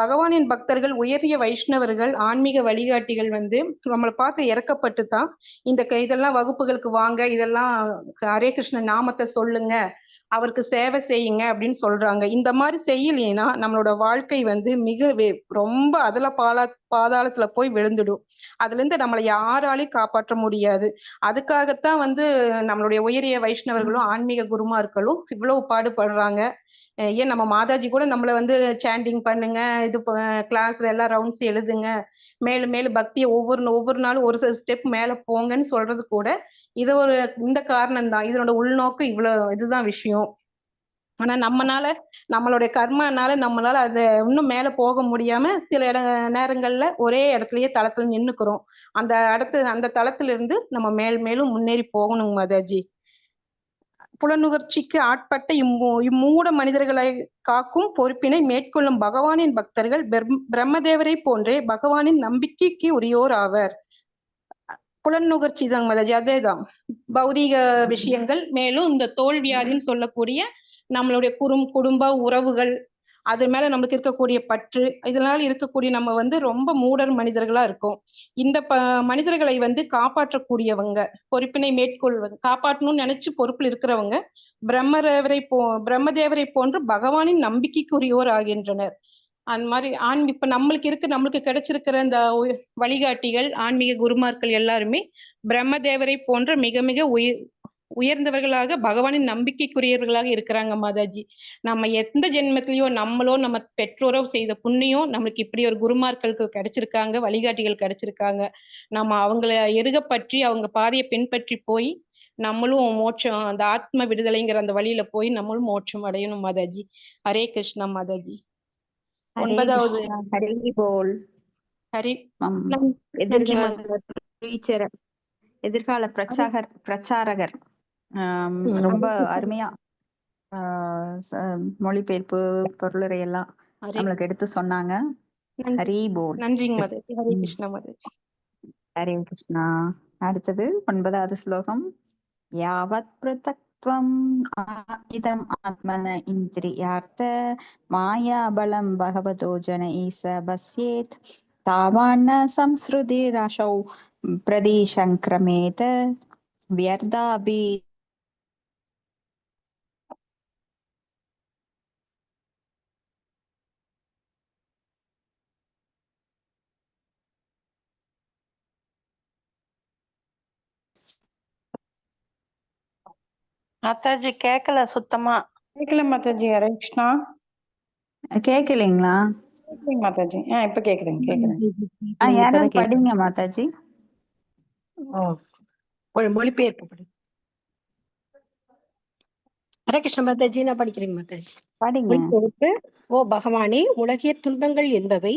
பகவானின் பக்தர்கள் உயரிய வைஷ்ணவர்கள் ஆன்மீக வழிகாட்டிகள் வந்து நம்மளை பார்த்து இறக்கப்பட்டு தான் இதெல்லாம் வகுப்புகளுக்கு வாங்க, இதெல்லாம் ஹரே கிருஷ்ண நாமத்தை சொல்லுங்க, அவருக்கு சேவை செய்யுங்க அப்படின்னு சொல்றாங்க. இந்த மாதிரி செய்யலைன்னா நம்மளோட வாழ்க்கை வந்து ரொம்ப பாதாளத்துல போய் விழுந்துடும். அதுல இருந்து நம்மளை யாராலையும் காப்பாற்ற முடியாது. அதுக்காகத்தான் வந்து நம்மளுடைய உயரிய வைஷ்ணவர்களும் ஆன்மீக குருமார்களும் இவ்வளவு பாடுபடுறாங்க. ஏன் நம்ம மாதாஜி கூட நம்மளை வந்து சாண்டிங் பண்ணுங்க, இது கிளாஸ்ல எல்லாம் ரவுண்ட்ஸ் எழுதுங்க, மேலும் மேலும் பக்தியை ஒவ்வொரு நாளும் ஒரு சில ஸ்டெப் மேல போங்கன்னு சொல்றது கூட இது இந்த காரணம் தான். இதனோட உள்நோக்கம் இதுதான் விஷயம். ஆனா நம்மளுடைய கர்மனால நம்மளால அதை இன்னும் மேல போக முடியாம சில நேரங்கள்ல ஒரே இடத்துலயே தளத்துல நின்னுக்கிறோம். அந்த தளத்துல இருந்து நம்ம மேலும் முன்னேறி போகணும் மாதாஜி. புலனுகர்ச்சிக்கு ஆட்பட்ட இம்மூட மனிதர்களை காக்கும் பொறுப்பினை மேற்கொள்ளும் பகவானின் பக்தர்கள் பிரம்மதேவரை போன்றே பகவானின் நம்பிக்கைக்கு உரியோர் ஆவர். புலனுகர்ச்சி தான் மலஜி, அதேதான் பௌதீக விஷயங்கள். மேலும் இந்த தோல் வியாதின்னு சொல்லக்கூடிய நம்மளுடைய குடும்ப உறவுகள், அது மேல நம்மளுக்கு இருக்கக்கூடிய பற்று, இதனால இருக்கக்கூடிய நம்ம வந்து ரொம்ப மூடர் மனிதர்களா இருக்கோம். இந்த மனிதர்களை வந்து காப்பாற்றக்கூடியவங்க, பொறுப்பினை மேற்கொள்வது, காப்பாற்றணும்னு நினைச்சு பொறுப்பில் இருக்கிறவங்க பிரம்மதேவரை போன்று பகவானின் நம்பிக்கைக்குரியோர் ஆகின்றனர். அந்த மாதிரி இப்ப நம்மளுக்கு கிடைச்சிருக்கிற இந்த வழிகாட்டிகள், ஆன்மீக குருமார்கள் எல்லாருமே பிரம்மதேவரை போன்ற மிக மிக உயர்ந்தவர்களாக, பகவானின் நம்பிக்கைக்குரியவர்களாக இருக்கிறாங்க மாதாஜி. நம்ம எந்த ஜென்மத்திலயோ நம்மளோ நம்ம பெற்றோரோ செய்த புண்ணியம் நம்மளுக்கு இப்படி ஒரு குருமார்களுக்கு கிடைச்சிருக்காங்க, வழிகாட்டிகள் கிடைச்சிருக்காங்க. நம்ம அவங்கள பற்றி அவங்க பாதையை பின்பற்றி போய் நம்மளும் மோட்சம், அந்த ஆத்ம விடுதலைங்கிற அந்த வழியில போய் நம்மளும் மோட்சம் அடையணும் மாதாஜி. ஹரே கிருஷ்ணா மாதாஜி. 9வது ஹரி போல். ஹரி எதிர்கால பிரச்சாரகர் ரொம்ப அருமையா மொழிபெயர்ப்பு பொருளுரை எல்லாம் நம்மளுக்கு எடுத்து சொன்னாங்க. ஹரி போல். நன்றிங்க மாதாஜி. ஹரே கிருஷ்ணா மாதாஜி. ஹரே கிருஷ்ணா. அடுத்தது 9வது ஸ்லோகம். யாவத் பிரதக்த்வம் இதம் ஆத்மன இந்திரியார்த்த மாயாபலம் பகவதோ ஜன ஈச பஸ்யேத் தாவான சம்ஸ்ருதிரசௌ பிரதிசங்கிரமேத வியர்தாபி. மாதாஜி கேக்கல சுத்தமா. கேட்கல மாதாஜி. ஹரே கிருஷ்ணா. கேக்கலீங்களா மாதாஜி? இப்ப கேக்குறேன். யாராவது படிங்க மாதாஜி. மொழிபெயர்ப்பு படி. ஹரே கிருஷ்ண மாதாஜி, நான் படிக்கிறேன் மாதாஜி. படிங்க. ஓ பகவானே, உலகிய துன்பங்கள் என்பவை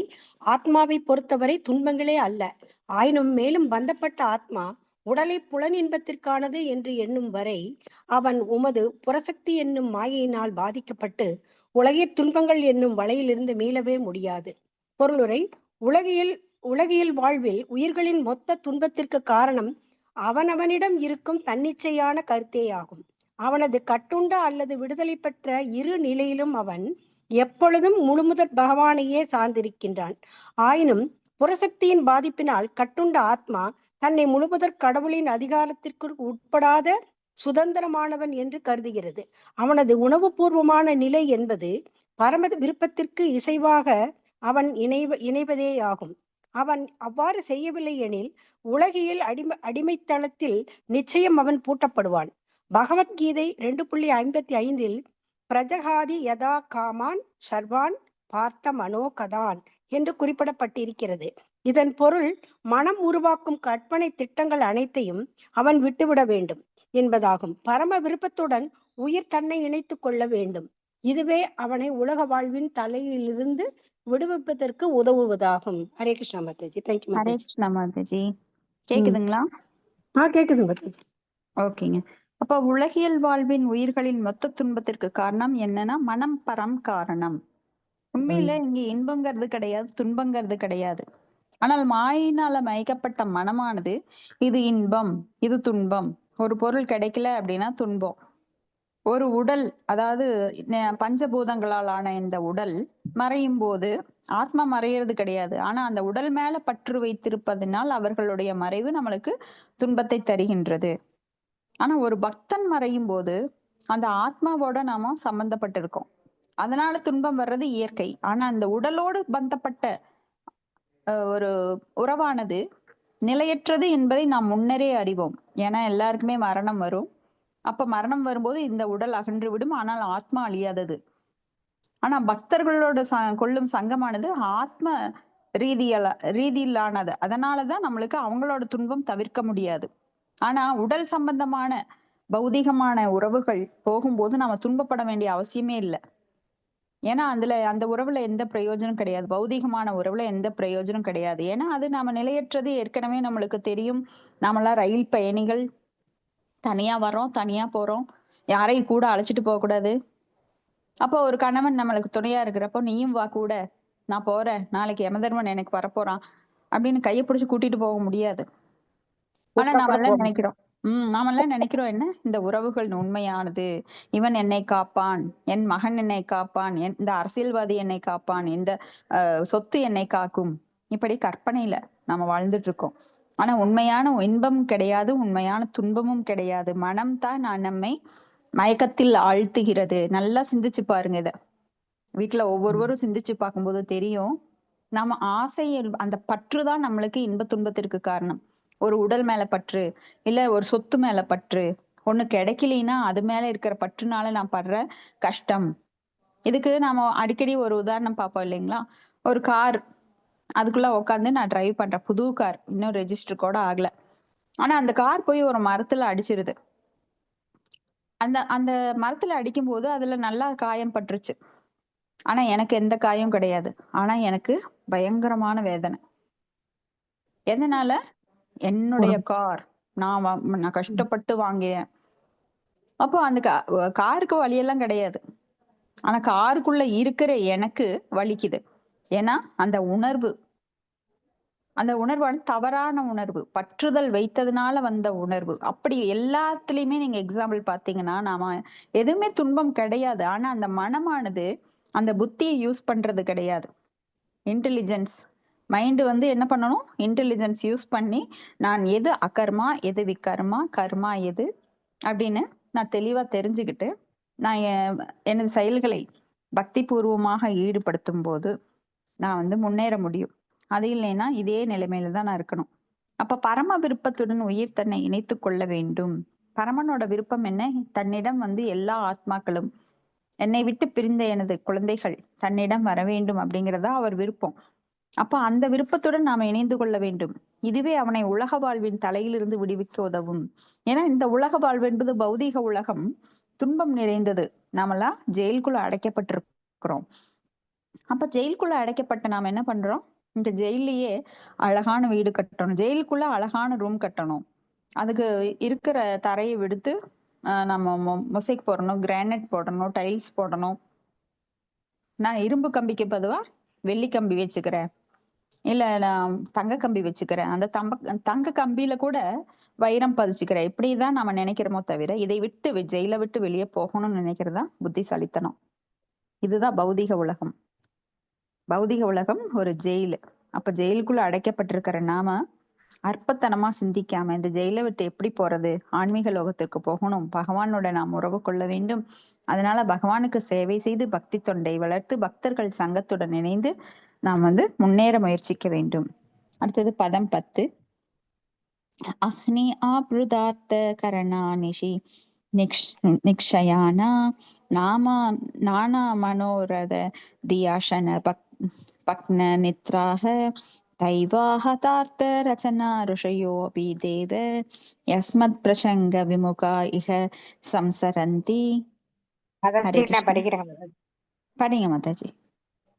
ஆத்மாவை பொறுத்தவரை துன்பங்களே அல்ல. ஆயினும் மேலும் பந்தப்பட்ட ஆத்மா உடலை புலன் இன்பத்திற்கானது என்று எண்ணும் வரை அவன் உமது புறசக்தி என்னும் மாயையினால் பாதிக்கப்பட்டு உலகிய துன்பங்கள் என்னும் வலையிலிருந்து மீளவே முடியாது. பொருளுரை. உலகியல் வாழ்வில் உயிர்களின் மொத்த துன்பத்திற்கு காரணம் அவனவனிடம் இருக்கும் தன்னிச்சையான கருத்தேயாகும். அவனது கட்டுண்ட அல்லது விடுதலை பெற்ற இரு நிலையிலும் அவன் எப்பொழுதும் முழுமுதற் பகவானையே சார்ந்திருக்கின்றான். ஆயினும் புறசக்தியின் பாதிப்பினால் கட்டுண்ட ஆத்மா தன்னை முழுமுதற் கடவுளின் அதிகாரத்திற்கு உட்படாத சுதந்திரமானவன் என்று கருதுகிறது. அவனது உணவுபூர்வமான நிலை என்பது பரம விருப்பத்திற்கு இசைவாக அவன் இணைவதேயாகும். அவன் அவ்வாறு செய்யவில்லை எனில் உலகியல் அடிமைத்தளத்தில் நிச்சயம் அவன் பூட்டப்படுவான். பகவத்கீதை 2.55 பிரஜகாதி யதா காமான் சர்வான் பார்த்த மனோகதான் என்று குறிப்பிடப்பட்டிருக்கிறது. இதன் பொருள் மனம் உருவாக்கும் கற்பனை திட்டங்கள் அனைத்தையும் அவன் விட்டுவிட வேண்டும் என்பதாகும். பரம விருப்பத்துடன் உயிர் தன்னை இணைத்துக் கொள்ள வேண்டும். இதுவே அவனை உலக வாழ்வின் தலையிலிருந்து விடுவிப்பதற்கு உதவுவதாகும். ஹரே கிருஷ்ணா மாதாஜி. தேங்க்யூ. ஹரே கிருஷ்ணா மாதாஜி. கேக்குதுங்களா? கேக்குது மாதாஜி. ஓகேங்க. அப்ப உலகியல் வாழ்வின் உயிர்களின் மொத்த துன்பத்திற்கு காரணம் என்னன்னா மனம் பரம் காரணம். உண்மையில இங்க இன்பங்கிறது கிடையாது, துன்பங்கிறது கிடையாது. ஆனால் மாயினால மயக்கப்பட்ட மனமானது இது இன்பம், இது துன்பம். ஒரு பொருள் கிடைக்கல அப்படின்னா துன்பம். ஒரு உடல், அதாவது பஞ்சபூதங்களால் ஆன இந்த உடல் மறையும் போது ஆத்மா மறையிறது கிடையாது. ஆனா அந்த உடல் மேல பற்று வைத்திருப்பதனால் அவர்களுடைய மறைவு நம்மளுக்கு துன்பத்தை தருகின்றது. ஆனா ஒரு பக்தன் மறையும் போது அந்த ஆத்மாவோட நாம சம்பந்தப்பட்டிருக்கோம், அதனால துன்பம் வர்றது இயற்கை. ஆனா அந்த உடலோடு பந்தப்பட்ட ஒரு உறவானது நிலையற்றது என்பதை நாம் முன்னரே அறிவோம். ஏன்னா எல்லாருக்குமே மரணம் வரும். அப்ப மரணம் வரும்போது இந்த உடல் அகன்று விடும், ஆனால் ஆத்மா அழியாதது. ஆனா பக்தர்களோட கொள்ளும் சங்கமானது ஆத்ம ரீதியிலானது. அதனாலதான் நம்மளுக்கு அவங்களோட துன்பம் தவிர்க்க முடியாது. ஆனா உடல் சம்பந்தமான பௌதிகமான உறவுகள் போகும்போது நாம துன்பப்பட வேண்டிய அவசியமே இல்லை. ஏன்னா அந்த உறவுல எந்த பிரயோஜனம் கிடையாது, பௌதிகமான உறவுல எந்த பிரயோஜனம் கிடையாது. ஏன்னா அது நாம நிலையற்றது ஏற்கனவே நம்மளுக்கு தெரியும். நாமெல்லாம் ரயில் பயணிகள், தனியா வர்றோம், தனியா போறோம். யாரையும் கூட அழைச்சிட்டு போக கூடாது. அப்போ ஒரு கணவன் நம்மளுக்கு துணையா இருக்கிறப்போ நீயும் வா கூட, நான் போறேன், நாளைக்கு யமதர்மன் எனக்கு வரப்போறான் அப்படின்னு கையை பிடிச்சு கூட்டிட்டு போக முடியாது. ஆனா கூப்பிட்டா கூட நாமெல்லாம் போக நினைக்கிறோம் நாமெல்லாம் நினைக்கிறோம் என்ன, இந்த உறவுகள் உண்மையானது, இவன் என்னை காப்பான், என் மகன் என்னை காப்பான், இந்த அரசியல்வாதி என்னை காப்பான், இந்த சொத்து என்னை காக்கும், இப்படி கற்பனையில நாம வாழ்ந்துட்டு இருக்கோம். ஆனா உண்மையான இன்பம் கிடையாது, உண்மையான துன்பமும் கிடையாது. மனம்தான் நம்மை மயக்கத்தில் ஆழ்த்துகிறது. நல்லா சிந்திச்சு பாருங்க இத. வீட்டுல ஒவ்வொருவரும் சிந்திச்சு பார்க்கும்போது தெரியும், நம்ம ஆசை அந்த பற்றுதான் நம்மளுக்கு இன்ப துன்பத்திற்கு காரணம். ஒரு உடல் மேல பற்று, இல்ல ஒரு சொத்து மேல பற்று, ஒண்ணு கிடைக்கலைன்னா அது மேல இருக்கிற பற்றுனால நான் படுற கஷ்டம். இதுக்கு நாம அடிக்கடி ஒரு உதாரணம் பார்ப்போம் இல்லைங்களா? ஒரு கார், அதுக்குள்ள உட்காந்து நான் டிரைவ் பண்றேன், புது கார், இன்னும் ரெஜிஸ்டர் கூட ஆகல. ஆனா அந்த கார் போய் ஒரு மரத்துல அடிச்சிருது. அந்த அந்த மரத்துல அடிக்கும் போது அதுல நல்லா காயம் பட்டுருச்சு. ஆனா எனக்கு எந்த காயம் கிடையாது. ஆனா எனக்கு பயங்கரமான வேதனை. எதனால? என்னுடைய கார், நான் கஷ்டப்பட்டு வாங்கினேன். அப்போ அந்த காருக்கு வலியெல்லாம் கிடையாது. ஆனா காருக்குள்ள இருக்கிற எனக்கு வலிக்குது. ஏன்னா அந்த உணர்வான தவறான உணர்வு, பற்றுதல் வைத்ததுனால வந்த உணர்வு. அப்படி எல்லாத்துலயுமே நீங்க எக்ஸாம்பிள் பாத்தீங்கன்னா, நாம எதுவுமே துன்பம் கிடையாது. ஆனா அந்த மனமானது அந்த புத்தியை யூஸ் பண்றது கிடையாது. இன்டெலிஜென்ஸ் மைண்ட் என்ன பண்ணணும்? இன்டெலிஜென்ஸ் யூஸ் பண்ணி நான் எது அகர்மா, எது விகர்மா, கர்மா எது அப்படின்னு நான் தெளிவா தெரிஞ்சுக்கிட்டு நான் எனது செயல்களை பக்தி பூர்வமாக ஈடுபடுத்தும் போது நான் முன்னேற முடியும். அது இல்லைன்னா இதே நிலைமையில தான் நான் இருக்கணும். அப்ப பரம விருப்பத்துடன் உயிர் தன்னை இணைத்து கொள்ள வேண்டும். பரமனோட விருப்பம் என்ன? தன்னிடம் எல்லா ஆத்மாக்களும், என்னை விட்டு பிரிந்த எனது குழந்தைகள் தன்னிடம் வர வேண்டும் அப்படிங்கிறதா அவர் விருப்பம். அப்ப அந்த விருப்பத்துடன் நாம இணைந்து கொள்ள வேண்டும். இதுவே அவனை உலக வாழ்வின் தலையிலிருந்து விடுவிக்க உதவும். ஏன்னா இந்த உலக வாழ்வு என்பது பௌதீக உலகம், துன்பம் நிறைந்தது. நாமெல்லாம் ஜெயிலுக்குள்ள அடைக்கப்பட்டிருக்கிறோம். அப்ப ஜெயிலுக்குள்ள அடைக்கப்பட்ட நாம என்ன பண்றோம்? இந்த ஜெயிலையே அழகான வீடு கட்டணும், ஜெயிலுக்குள்ள அழகான ரூம் கட்டணும், அதுக்கு இருக்கிற தரையை விடுத்து நம்ம மொசைக் போடணும், கிரானைட் போடணும், டைல்ஸ் போடணும். நான் இரும்பு கம்பிக்கு பதுவா வெள்ளி கம்பி வச்சுக்கிறேன், இல்ல நான் தங்க கம்பி வச்சுக்கிறேன், அந்த தங்க கம்பியில கூட வைரம் பதிச்சுக்கிறேன். இப்படிதான் நாம நினைக்கிறோமோ தவிர இதை விட்டு ஜெயில விட்டு வெளியே போகணும்னு நினைக்கிறதா புத்திசாலித்தனம். இதுதான் பௌதிக உலகம். பௌதிக உலகம் ஒரு ஜெயிலு. அப்ப ஜெயிலுக்குள்ள அடைக்கப்பட்டிருக்கிற நாம அற்பத்தனமா சிந்திக்காம இந்த ஜெயிலை விட்டு எப்படி போறது? ஆன்மீக லோகத்திற்கு போகணும், பகவானோட நாம் உறவு கொள்ள வேண்டும். அதனால பகவானுக்கு சேவை செய்து பக்தி தொண்டை வளர்த்து பக்தர்கள் சங்கத்துடன் இணைந்து நாம் முன்னேற முயற்சிக்க வேண்டும். அடுத்தது பதம் 10. அஹ்னி ஆப்ருதார்த்த கரணானிஷி நிக்ஷயானா நானா மனோரத தியாசன பக்ன நித்ராக தைவாஹதார்த்த ரச்சனா ருஷயோ அபி தேவ யஸ்மத் பிரசங்க விமுகா இஹ சம்சரந்தி. ஹரே கிருஷ்ணா. படிங்க மாதாஜி.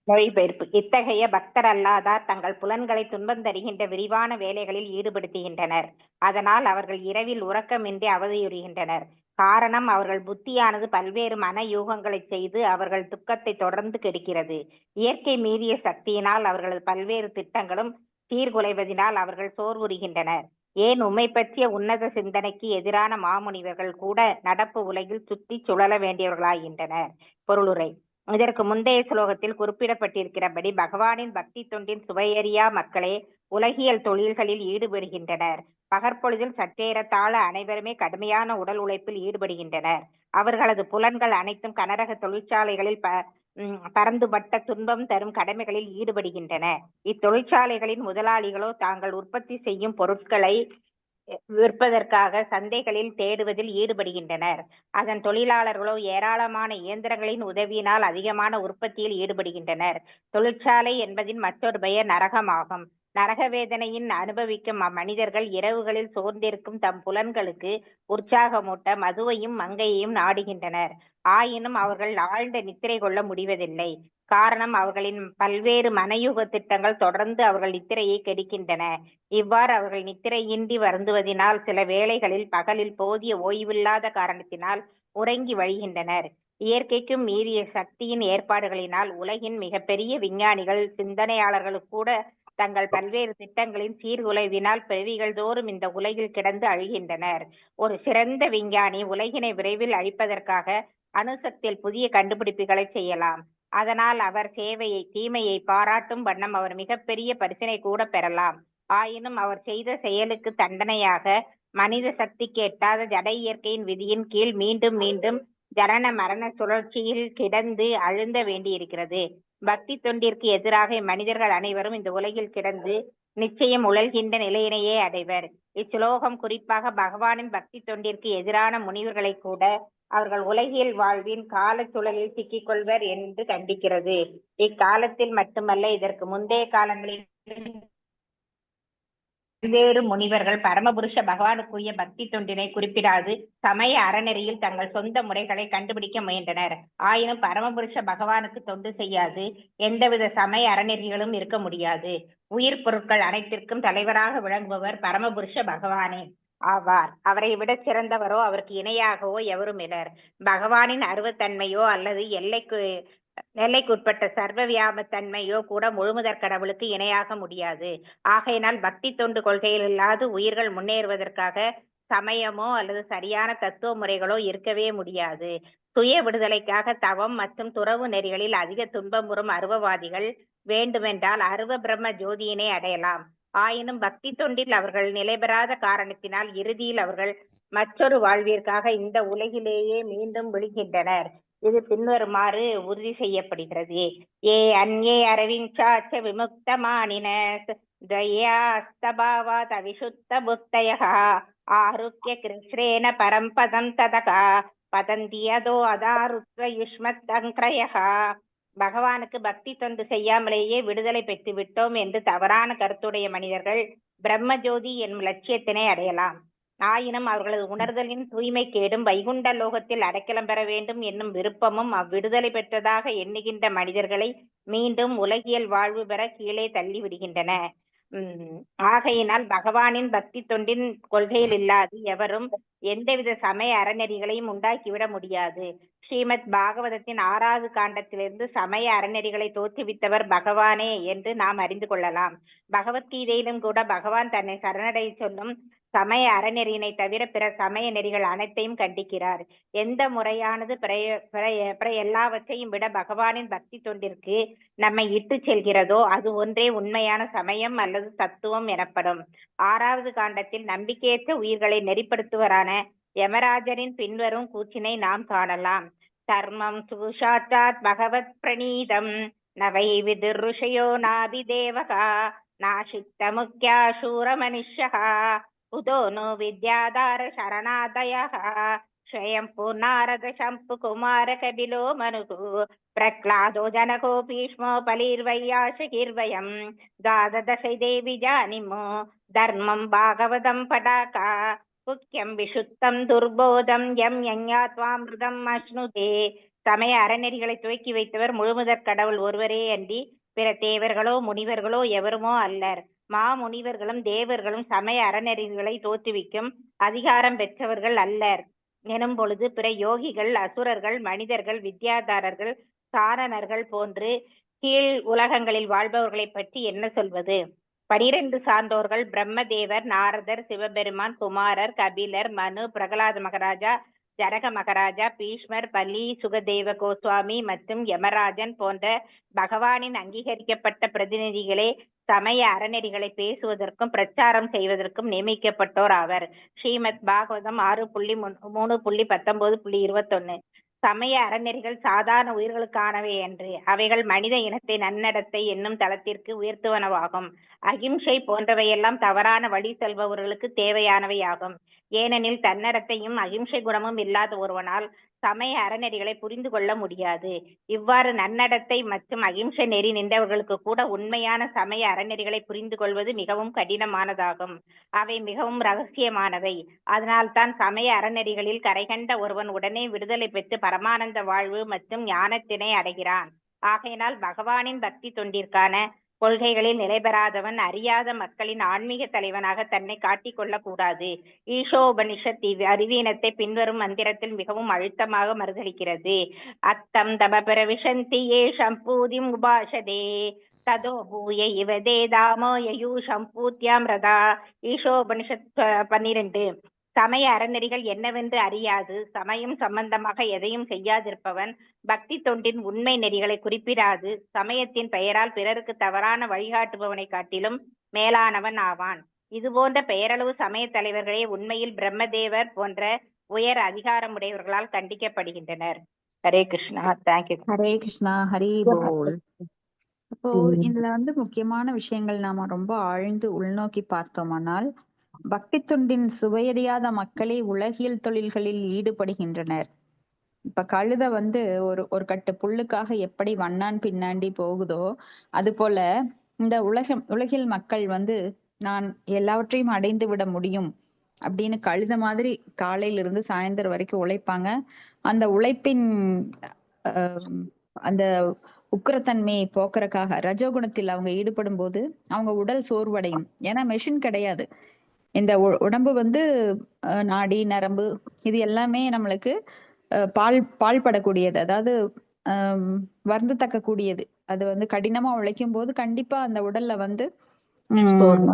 மொழிபெயர்ப்பு. இத்தகைய பக்தர் அல்லாதார் தங்கள் புலன்களை துன்பம் தருகின்ற விரிவான வேலைகளில் ஈடுபடுத்துகின்றனர். அதனால் அவர்கள் இரவில் உறக்கமின்றி அவதியுறுகின்றனர். காரணம், அவர்கள் புத்தியானது பல்வேறு மன யூகங்களை செய்து அவர்கள் துக்கத்தை தொடர்ந்து கெடுக்கிறது. இயற்கை மீறிய சக்தியினால் அவர்களது பல்வேறு திட்டங்களும் சீர்குலைவதினால் அவர்கள் சோர்வுறுகின்றனர். ஏன் உம்மை பற்றிய உன்னத சிந்தனைக்கு எதிரான மாமுனிவர்கள் கூட நடப்பு உலகில் சுற்றி சுழல வேண்டியவர்களாகின்றனர். பொருளுரை. இதற்கு முந்தைய ஸ்லோகத்தில் குறிப்பிடப்பட்டிருக்கிறபடி பகவானின் பக்தி தொண்டின் சுவையறியா மக்களே உலகியல் தொழில்களில் ஈடுபடுகின்றனர். பகற்பொழுதில் சற்றேறத்தாழ அனைவருமே கடுமையான உடல் உழைப்பில் ஈடுபடுகின்றனர். அவர்களது புலன்கள் அனைத்தும் கனரக தொழிற்சாலைகளில் பரந்துபட்ட துன்பம் தரும் கடமைகளில் ஈடுபடுகின்றன. இத்தொழிற்சாலைகளின் முதலாளிகளோ தாங்கள் உற்பத்தி செய்யும் பொருட்களை விற்பதற்காக சந்தைகளில் தேடுவதில் ஈடுபடுகின்றனர். அதன் தொழிலாளர்களோ ஏராளமான இயந்திரங்களின் உதவியினால் அதிகமான உற்பத்தியில் ஈடுபடுகின்றனர். தொழிற்சாலை என்பதின் மற்றொரு பெயர் நரகமாகும். நரக வேதனையின் அனுபவிக்கும் அம்மனிதர்கள் இரவுகளில் சோர்ந்திருக்கும் தம் புலன்களுக்கு உற்சாகமூட்ட மதுவையும் மங்கையையும் நாடுகின்றனர். ஆயினும் அவர்கள் ஆழ்ந்த நித்திரை கொள்ள முடிவதில்லை. காரணம், அவர்களின் பல்வேறு மனயுக திட்டங்கள் தொடர்ந்து அவர்கள் நித்திரையை கெடுக்கின்றன. இவ்வாறு அவர்கள் நித்திரையின்றி வருந்துவதினால் சில வேளைகளில் பகலில் போதிய ஓய்வில்லாத காரணத்தினால் உறங்கி வழிகின்றனர். இயற்கைக்கும் மீறிய சக்தியின் ஏற்பாடுகளினால் உலகின் மிகப்பெரிய விஞ்ஞானிகள், சிந்தனையாளர்களும் கூட தங்கள் பல்வேறு திட்டங்களின் சீர்குலைவினால் பிறவிகள் தோறும் இந்த உலகில் கிடந்து அழிகின்றனர். ஒரு சிறந்த விஞ்ஞானி உலகினை விரைவில் அழிப்பதற்காக அணுசக்தியில் புதிய கண்டுபிடிப்புகளை செய்யலாம். அதனால் அவர் தீமையை பாராட்டும் வண்ணம் அவர் மிகப்பெரிய பரிசினை கூட பெறலாம். ஆயினும் அவர் செய்த செயலுக்கு தண்டனையாக மனித சக்திக்கு எட்டாத ஜட இயற்கையின் விதியின் கீழ் மீண்டும் மீண்டும் ஜனன மரண சுழற்சியில் கிடந்து அழுந்த வேண்டியிருக்கிறது. பக்தி தொண்டிற்கு எதிராக மனிதர்கள் அனைவரும் இந்த உலகில் கிடந்து நிச்சயம் உழல்கின்ற நிலையினையே அடைவர். இச்சுலோகம் குறிப்பாக பகவானின் பக்தி தொண்டிற்கு எதிரான முனிவர்களை கூட அவர்கள் உலகியல் வாழ்வின் கால சூழலில் சிக்கிக் கொள்வர் என்று கண்டிக்கிறது. இக்காலத்தில் மட்டுமல்ல, இதற்கு முந்தைய காலங்களில் பல்வேறு முனிவர்கள் பரமபுருஷ பகவானுக்குரிய பக்தி தொண்டினை குறிப்பிடாது சமய அறநெறியில் தங்கள் சொந்த முறைகளை கண்டுபிடிக்க முயன்றனர். ஆயினும் பரமபுருஷ பகவானுக்கு தொண்டு செய்யாது எந்தவித சமய அறநெறிகளும் இருக்க முடியாது. உயிர் பொருட்கள் அனைத்திற்கும் தலைவராக விளங்குபவர் பரமபுருஷ பகவானே ஆவார். அவரை விட சிறந்தவரோ அவருக்கு இணையாகவோ எவரும் இலர். பகவானின் அருவத்தன்மையோ அல்லது எல்லைக்குட்பட்ட சர்வ வியாபத்தன்மையோ கூட முழுமுதற் கடவுளுக்கு இணையாக முடியாது. ஆகையினால் பக்தி தொண்டு கொள்கையில் இல்லாது உயிர்கள் முன்னேறுவதற்காக சமயமோ அல்லது சரியான தத்துவ முறைகளோ இருக்கவே முடியாது. சுய விடுதலைக்காக தவம் மற்றும் துறவு நெறிகளில் அதிக துன்பமுறும் அருவவாதிகள் வேண்டுமென்றால் அருவ பிரம்ம ஜோதியினை அடையலாம். ஆயினும் பக்தி தொண்டில் அவர்கள் நிலைபெறாத காரணத்தினால் இறுதியில் அவர்கள் மற்றொரு வாழ்விற்காக இந்த உலகிலேயே மீண்டும் விழுகின்றனர். இது பின்வருமாறு உறுதி செய்யப்படுகிறது. ஏ அன்யே அரவிஞ்சாச்ச விமுக்தமானின தயாஸ்தபாவாத் அவிசுத்த புத்தயः ஆருக்ய கிருஷ்ணேன பரம்பதம் ததகா பதந்தியதோ அதாருத்வ யுஷ்மத்அங்க்ரயः. பகவானுக்கு பக்தி தொண்டு செய்யாமலேயே விடுதலை பெற்று விட்டோம் என்று தவறான கருத்துடைய மனிதர்கள் பிரம்மஜோதி என்னும் லட்சியத்தினை அடையலாம். ஆயினும் அவர்களது உணர்தலின் தூய்மை கேடும் வைகுண்ட லோகத்தில் அடைக்கலம் பெற வேண்டும் என்னும் விருப்பமும் அவ்விடுதலை பெற்றதாக எண்ணுகின்ற மனிதர்களை மீண்டும் உலகியல் வாழ்வு பெற கீழே தள்ளி விடுகின்றன. ஆகையினால் பகவானின் பக்தி தொண்டின் கொள்கையில் இல்லாது எவரும் எந்தவித சமய அறநெறிகளையும் உண்டாக்கிவிட முடியாது. ஸ்ரீமத் பாகவதத்தின் 6வது காண்டத்திலிருந்து சமய அறநெறிகளை தோற்றுவித்தவர் பகவானே என்று நாம் அறிந்து கொள்ளலாம். பகவத்கீதையிலும் கூட பகவான் தன்னை சரணடைய சொல்லும் சமய அறநெறியினை தவிர பிற சமய நெறிகள் அனைத்தையும் கண்டிக்கிறார். எந்த முறையானது பிற எல்லாவற்றையும் விட பகவானின் பக்தி தொண்டிற்கு நம்மை இட்டு செல்கிறதோ அது ஒன்றே உண்மையான சமயம் அல்லது தத்துவம் எனப்படும். 6வது காண்டத்தில் நம்பிக்கையற்ற உயிர்களை நெறிப்படுத்துவரான யமராஜரின் பின்வரும் கூற்றினை நாம் காணலாம். தர்மம் சுஷாத்தாத் பகவத் பிரணீதம் நவை விதுர் ருஷயோ நாபிதேவகா நாசித்த முக்கியா சூர மனுஷ்யா உதோ நோ வித்யாதார சரணாதயः ஸ்வயம் பூர்ணாரத சம்பு குமார கபிலோ மனுகு பிரக்லாதோ ஜனகோ பீஷ்மோ பலிர்வையாசகிர்வயம் தாததசை தேவி ஜானிமோ தர்மம் பாகவதம் படாகா முக்கியம் விஷுத்தம் துர்போதம் எம் யஞ்ஞாத்வாமிருதம் அஷ்ணுதே. சமய அறநெறிகளை துவக்கி வைத்தவர் முழுமுதற் கடவுள் ஒருவரே அன்றி பிற தேவர்களோ முனிவர்களோ எவருமோ அல்லர். முனிவர்களும் தேவர்களும் சமய அறநெறிகளை தோற்றுவிக்கும் அதிகாரம் பெற்றவர்கள் அல்லர் எனும் பொழுது பிற யோகிகள், அசுரர்கள், மனிதர்கள், வித்யாதாரர்கள், சாரணர்கள் போன்று கீழ் உலகங்களில் வாழ்பவர்களை பற்றி என்ன சொல்வது? 12 சான்றோர்கள் பிரம்மதேவர், நாரதர், சிவபெருமான், குமாரர், கபிலர், மனு, பிரகலாத மகாராஜா, ஜனக மகாராஜா, பீஷ்மர், பலி, சுகதேவ கோஸ்வாமி மற்றும் யமராஜன் போன்ற பகவானின் அங்கீகரிக்கப்பட்ட பிரதிநிதிகளே சமய அறநெறிகளை பேசுவதற்கும் பிரச்சாரம் செய்வதற்கும் நியமிக்கப்பட்டோர் ஆவர். ஸ்ரீமத் பாகவதம் 6.3.19.21. சமய அறநெறிகள் சாதாரண உயிர்களுக்கானவை என்று அவைகள் மனித இனத்தை நன்னடத்தை என்னும் தளத்திற்கு உயர்த்துவனவாகும். அகிம்சை போன்றவையெல்லாம் தவறான வழி செல்பவர்களுக்கு தேவையானவையாகும். ஏனெனில் தன்னடத்தையும் அகிம்சை குணமும் இல்லாத ஒருவனால் சமய அறநெறிகளை புரிந்து கொள்ள முடியாது. இவ்வாறு நன்னடத்தை மற்றும் அகிம்சை நெறி நின்றவர்களுக்கு கூட உண்மையான சமய அறநெறிகளை புரிந்து கொள்வது மிகவும் கடினமானதாகும். அவை மிகவும் ரகசியமானவை. அதனால்தான் சமய அறநெறிகளில் கரைகண்ட ஒருவன் உடனே விடுதலை பெற்று பரமானந்த வாழ்வு மற்றும் ஞானத்தினை அடைகிறான். ஆகையினால் பகவானின் பக்தி தொண்டிற்கான கொள்கைகளில் நிலை பெறாதவன் அறியாத மக்களின் ஆன்மீக தலைவனாக தன்னை காட்டிக் கொள்ளக்கூடாது. ஈஷோபனிஷத் அறிவீனத்தை பின்வரும் மந்திரத்தில் மிகவும் அழுத்தமாக மறுதளிக்கிறது. அத்தம் தப பிரவிசந்தி ஏஷம் பூதிம் உபாசதே ததோ பூய இவதே தாமோ யூஷம் பூத்யாம் ரதா. ஈஷோபனிஷத் 12. சமய அறநெறிகள் என்னவென்று அறியாது சமயம் சம்பந்தமாக எதையும் செய்யாதிருப்பவன் பக்தி தொண்டின் உண்மை நெறிகளை குறிப்பிடாது சமயத்தின் பெயரால் பிறருக்கு தவறான வழிகாட்டுபவனை காட்டிலும் மேலானவன் ஆவான். இது போன்ற பெயரளவு சமய தலைவர்களே உண்மையில் பிரம்மதேவர் போன்ற உயர் அதிகாரமுடையவர்களால் கண்டிக்கப்படுகின்றனர். ஹரே கிருஷ்ணா. தேங்க்யூ. ஹரே கிருஷ்ணா. ஹரி போல். அப்போ இதுல வந்து முக்கியமான விஷயங்கள் நாம ரொம்ப ஆழ்ந்து உள்நோக்கி பார்த்தோமானால், பக்தி தொண்டின் சுவையறியாத மக்களே உலகியல் தொழில்களில் ஈடுபடுகின்றனர். இப்ப கழுத வந்து ஒரு கட்டு புல்லுக்காக எப்படி வண்ணான் பின்னாண்டி போகுதோ அது போல இந்த உலகில் மக்கள் வந்து நான் எல்லாவற்றையும் அடைந்து விட முடியும் அப்படின்னு கழுத மாதிரி காலையில இருந்து சாயந்தரம் வரைக்கும் உழைப்பாங்க. அந்த உழைப்பின் அந்த உக்கிரத்தன்மையை போக்குறதுக்காக ரஜோகுணத்தில் அவங்க ஈடுபடும் போது அவங்க உடல் சோர்வடையும். ஏன்னா மெஷின் கிடையாது. இந்த உடம்பு வந்து நாடி நரம்பு இது எல்லாமே நம்மளுக்கு பால் படக்கூடியது, அதாவது வருந்தத்தக்க கூடியது. அது வந்து கடினமா உழைக்கும் போது கண்டிப்பா அந்த உடல்ல வந்து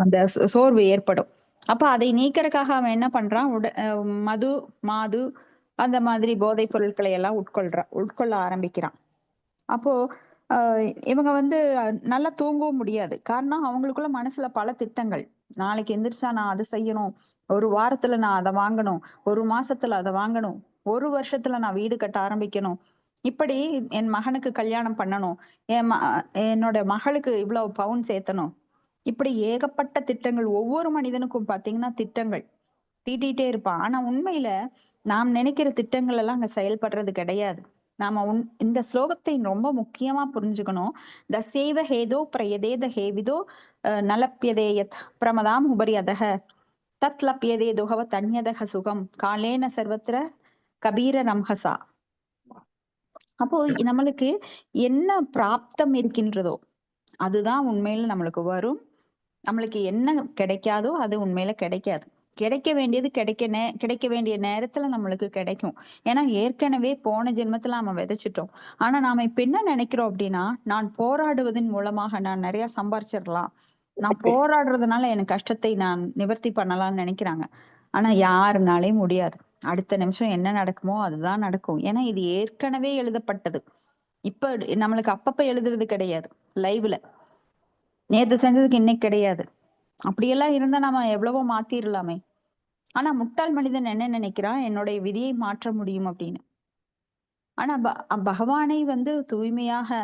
அந்த சோர்வு ஏற்படும். அப்ப அதை நீக்கிறதுக்காக அவன் என்ன பண்றான், மது மாது அந்த மாதிரி போதைப் பொருட்களை எல்லாம் உட்கொள்ள ஆரம்பிக்கிறான். அப்போ இவங்க வந்து நல்லா தூங்கவும் முடியாது. காரணம் அவங்களுக்குள்ள மனசுல பல திட்டங்கள். நாளைக்கு எந்திரிச்சா நான் அதை செய்யணும், ஒரு வாரத்துல நான் அதை வாங்கணும், ஒரு மாசத்துல அதை வாங்கணும், ஒரு வருஷத்துல நான் வீடு கட்ட ஆரம்பிக்கணும், இப்படி என் மகனுக்கு கல்யாணம் பண்ணணும், என்னோட மகளுக்கு இவ்வளவு பவுன் சேர்த்தணும், இப்படி ஏகப்பட்ட திட்டங்கள். ஒவ்வொரு மனிதனுக்கும் பாத்தீங்கன்னா திட்டங்கள் தீட்டிகிட்டே இருப்பான். ஆனா உண்மையில நாம் நினைக்கிற திட்டங்கள் எல்லாம் அங்க செயல்படுறது கிடையாது. நாம இந்த ஸ்லோகத்தை ரொம்ப முக்கியமா புரிஞ்சுக்கணும். தசேவ ஹேதோ பிரயதேத ஹேவிதோ நலப்பியதேயத் பிரமதாம் உபரி அதக தத் லப்யதே துகவ தன்யதக சுகம் காலேன சர்வத்திர கபீர ரம்ஹசா. அப்போ நம்மளுக்கு என்ன பிராப்தம் இருக்கின்றதோ அதுதான் உண்மையில நம்மளுக்கு வரும். நம்மளுக்கு என்ன கிடைக்காதோ அது உண்மையில கிடைக்காது. கிடைக்க வேண்டியது கிடைக்க வேண்டிய நேரத்துல நம்மளுக்கு கிடைக்கும். ஏன்னா ஏற்கனவே போன ஜென்மத்துல நாம விதைச்சிட்டோம். ஆனா நாம இப்ப என்ன நினைக்கிறோம் அப்படின்னா, நான் போராடுவதன் மூலமாக நான் நிறைய சம்பாரிச்சிடலாம், நான் போராடுறதுனால எனக்கு கஷ்டத்தை நான் நிவர்த்தி பண்ணலாம்னு நினைக்கிறாங்க. ஆனா யாருனாலையும் முடியாது. அடுத்த நிமிஷம் என்ன நடக்குமோ அதுதான் நடக்கும். ஏன்னா இது ஏற்கனவே எழுதப்பட்டது. இப்ப நம்மளுக்கு அப்பப்ப எழுதுறது கிடையாது. லைவ்ல நேத்து செஞ்சதுக்கு இன்னைக்கு கிடையாது. அப்படியெல்லாம் இருந்தா நாம எவ்வளவோ மாத்திரலாமே. ஆனா முட்டாள் மனிதன் என்ன நினைக்கிறான், என்னுடைய விதியை மாற்ற முடியும் அப்படின்னு. ஆனா பகவானை வந்து தூய்மையாக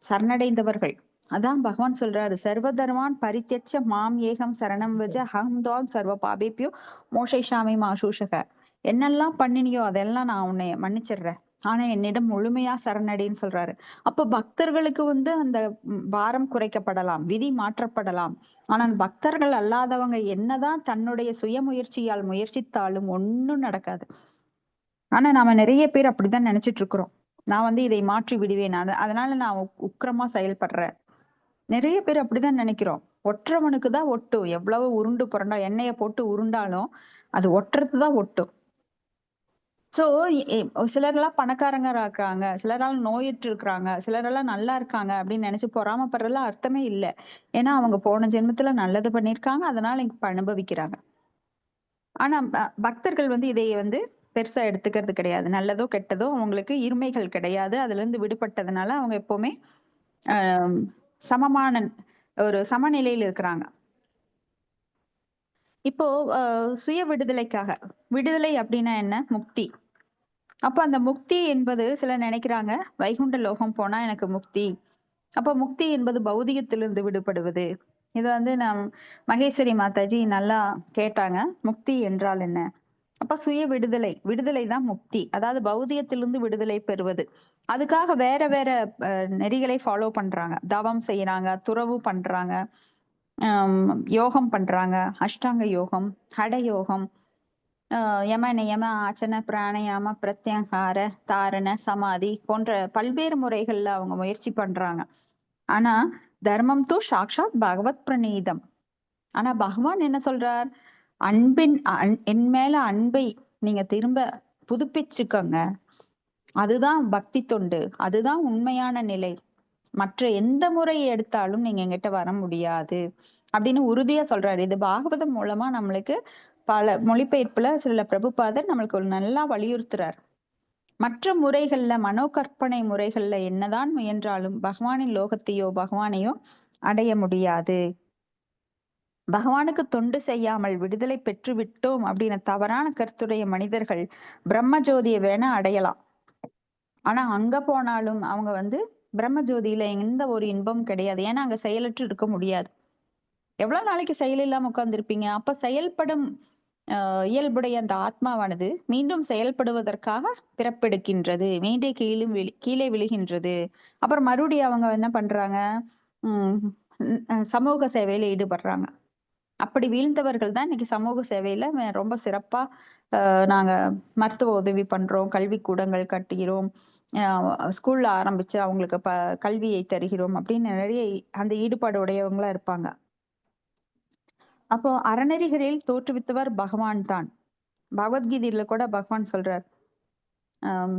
சரணடைந்தவர்கள், அதான் பகவான் சொல்றாரு, சர்வதர்மான் பரித்யஜ்ய மாம் ஏகம் சரணம் வஜ அஹம் துவாம் சர்வ பாபேபியோ மோஷைஷாமி மாசூஷக. என்னெல்லாம் பண்ணினியோ அதெல்லாம் நான் உன்னை மன்னிச்சிடுறேன், ஆனா என்னிடம் முழுமையா சரணடைன்னு சொல்றாரு. அப்ப பக்தர்களுக்கு வந்து அந்த பாரம் குறைக்கப்படலாம், விதி மாற்றப்படலாம். ஆனால் பக்தர்கள் அல்லாதவங்க என்னதான் தன்னுடைய சுய முயற்சியால் முயற்சித்தாலும் ஒன்னும் நடக்காது. ஆனா நாம நிறைய பேர் அப்படிதான் நினைச்சிட்டு இருக்கிறோம். நான் வந்து இதை மாற்றி விடுவேன், அதனால நான் உக்கிரமா செயல்படுறேன். நிறைய பேர் அப்படிதான் நினைக்கிறோம். ஒற்றவனுக்குதான் ஒட்டும். எவ்வளவு உருண்டு புரண்டா எண்ணெய போட்டு உருண்டாலும் அது ஒட்டுறதுதான் ஒட்டும். சோ சிலரெல்லாம் பணக்காரங்க இருக்காங்க, சிலரால் நோயிட்டு இருக்கிறாங்க, சிலரெல்லாம் நல்லா இருக்காங்க அப்படின்னு நினைச்சு பொறாமப்படுறதுல அர்த்தமே இல்லை. ஏன்னா அவங்க போன ஜென்மத்துல நல்லது பண்ணிருக்காங்க, அதனால இப்ப அனுபவிக்கிறாங்க. ஆனா பக்தர்கள் வந்து இதை வந்து பெருசா எடுத்துக்கிறது கிடையாது. நல்லதோ கெட்டதோ அவங்களுக்கு இருமைகள் கிடையாது. அதுல இருந்து விடுபட்டதுனால அவங்க எப்பவுமே சமமான ஒரு சமநிலையில் இருக்கிறாங்க. இப்போ சுய விடுதலைக்காக, விடுதலை அப்படின்னா என்ன, முக்தி. அப்ப அந்த முக்தி என்பது சிலர் நினைக்கிறாங்க வைகுண்ட லோகம் போனா எனக்கு முக்தி. அப்ப முக்தி என்பது பௌதிகத்திலிருந்து விடுபடுவது. இது வந்து மகேஸ்வரி மாதாஜி நல்லா கேட்டாங்க, முக்தி என்றால் என்ன. அப்ப சுய விடுதலை தான் முக்தி. அதாவது பௌதிகத்திலிருந்து விடுதலை பெறுவது. அதுக்காக வேற வேற நெறிகளை ஃபாலோ பண்றாங்க. தவம் செய்யறாங்க, துறவு பண்றாங்க, யோகம் பண்றாங்க, அஷ்டாங்க யோகம், ஹட யோகம், யம நியம ஆச்சன பிராணயாம பிரத்யாகார தாரண சமாதி போன்ற பல்வேறு முறைகள்ல அவங்க முயற்சி பண்றாங்க. ஆனா தர்மம் தூ சாக்ஷாத் பகவத் பிரணீதம். ஆனா பகவான் என்ன சொல்றார்? என் மேல அன்பை நீங்க திரும்ப புதுப்பிச்சுக்கோங்க, அதுதான் பக்தி தொண்டு, அதுதான் உண்மையான நிலை. மற்ற எந்த முறையை எடுத்தாலும் நீங்க என்கிட்ட வர முடியாது அப்படின்னு உறுதியா சொல்றாரு. இது பாகவதம் மூலமா நம்மளுக்கு பல மொழிபெயர்ப்புல சில பிரபுபாதர் நம்மளுக்கு ஒரு நல்லா வலியுறுத்துறார். மற்ற முறைகள்ல, மனோகற்பனை முறைகள்ல என்னதான் முயன்றாலும் பகவானின் லோகத்தையோ பகவானையோ அடைய முடியாது. பகவானுக்கு தொண்டு செய்யாமல் விடுதலை பெற்று விட்டோம் அப்படின்னு தவறான கருத்துடைய மனிதர்கள் பிரம்ம ஜோதியை வேணா அடையலாம். ஆனா அங்க போனாலும் அவங்க பிரம்ம ஜோதியில எந்த ஒரு இன்பமும் கிடையாது. ஏன்னா அங்க செயலற்று இருக்க முடியாது. எவ்வளவு நாளைக்கு செயல் இல்லாம உட்கார்ந்துருப்பீங்க? அப்ப செயல்படும் இயல்புடைய அந்த ஆத்மாவானது மீண்டும் செயல்படுவதற்காக பிறப்பெடுக்கின்றது, மீண்டும் கீழே விழுகின்றது. அப்புறம் மறுபடியும் அவங்க என்ன பண்றாங்க? சமூக சேவையில ஈடுபடுறாங்க. அப்படி வீழ்ந்தவர்கள் தான் இன்னைக்கு சமூக சேவையில ரொம்ப சிறப்பா நாங்க மருத்துவ உதவி பண்றோம், கல்வி கூடங்கள் கட்டுகிறோம், ஸ்கூல்ல ஆரம்பிச்சு அவங்களுக்கு கல்வியை தருகிறோம் அப்படின்னு நிறைய அந்த ஈடுபாடு உடையவங்களா இருப்பாங்க. அப்போ அறநெறிகளில் தோற்றுவித்தவர் பகவான் தான். பகவத்கீதையில கூட பகவான் சொல்றார்,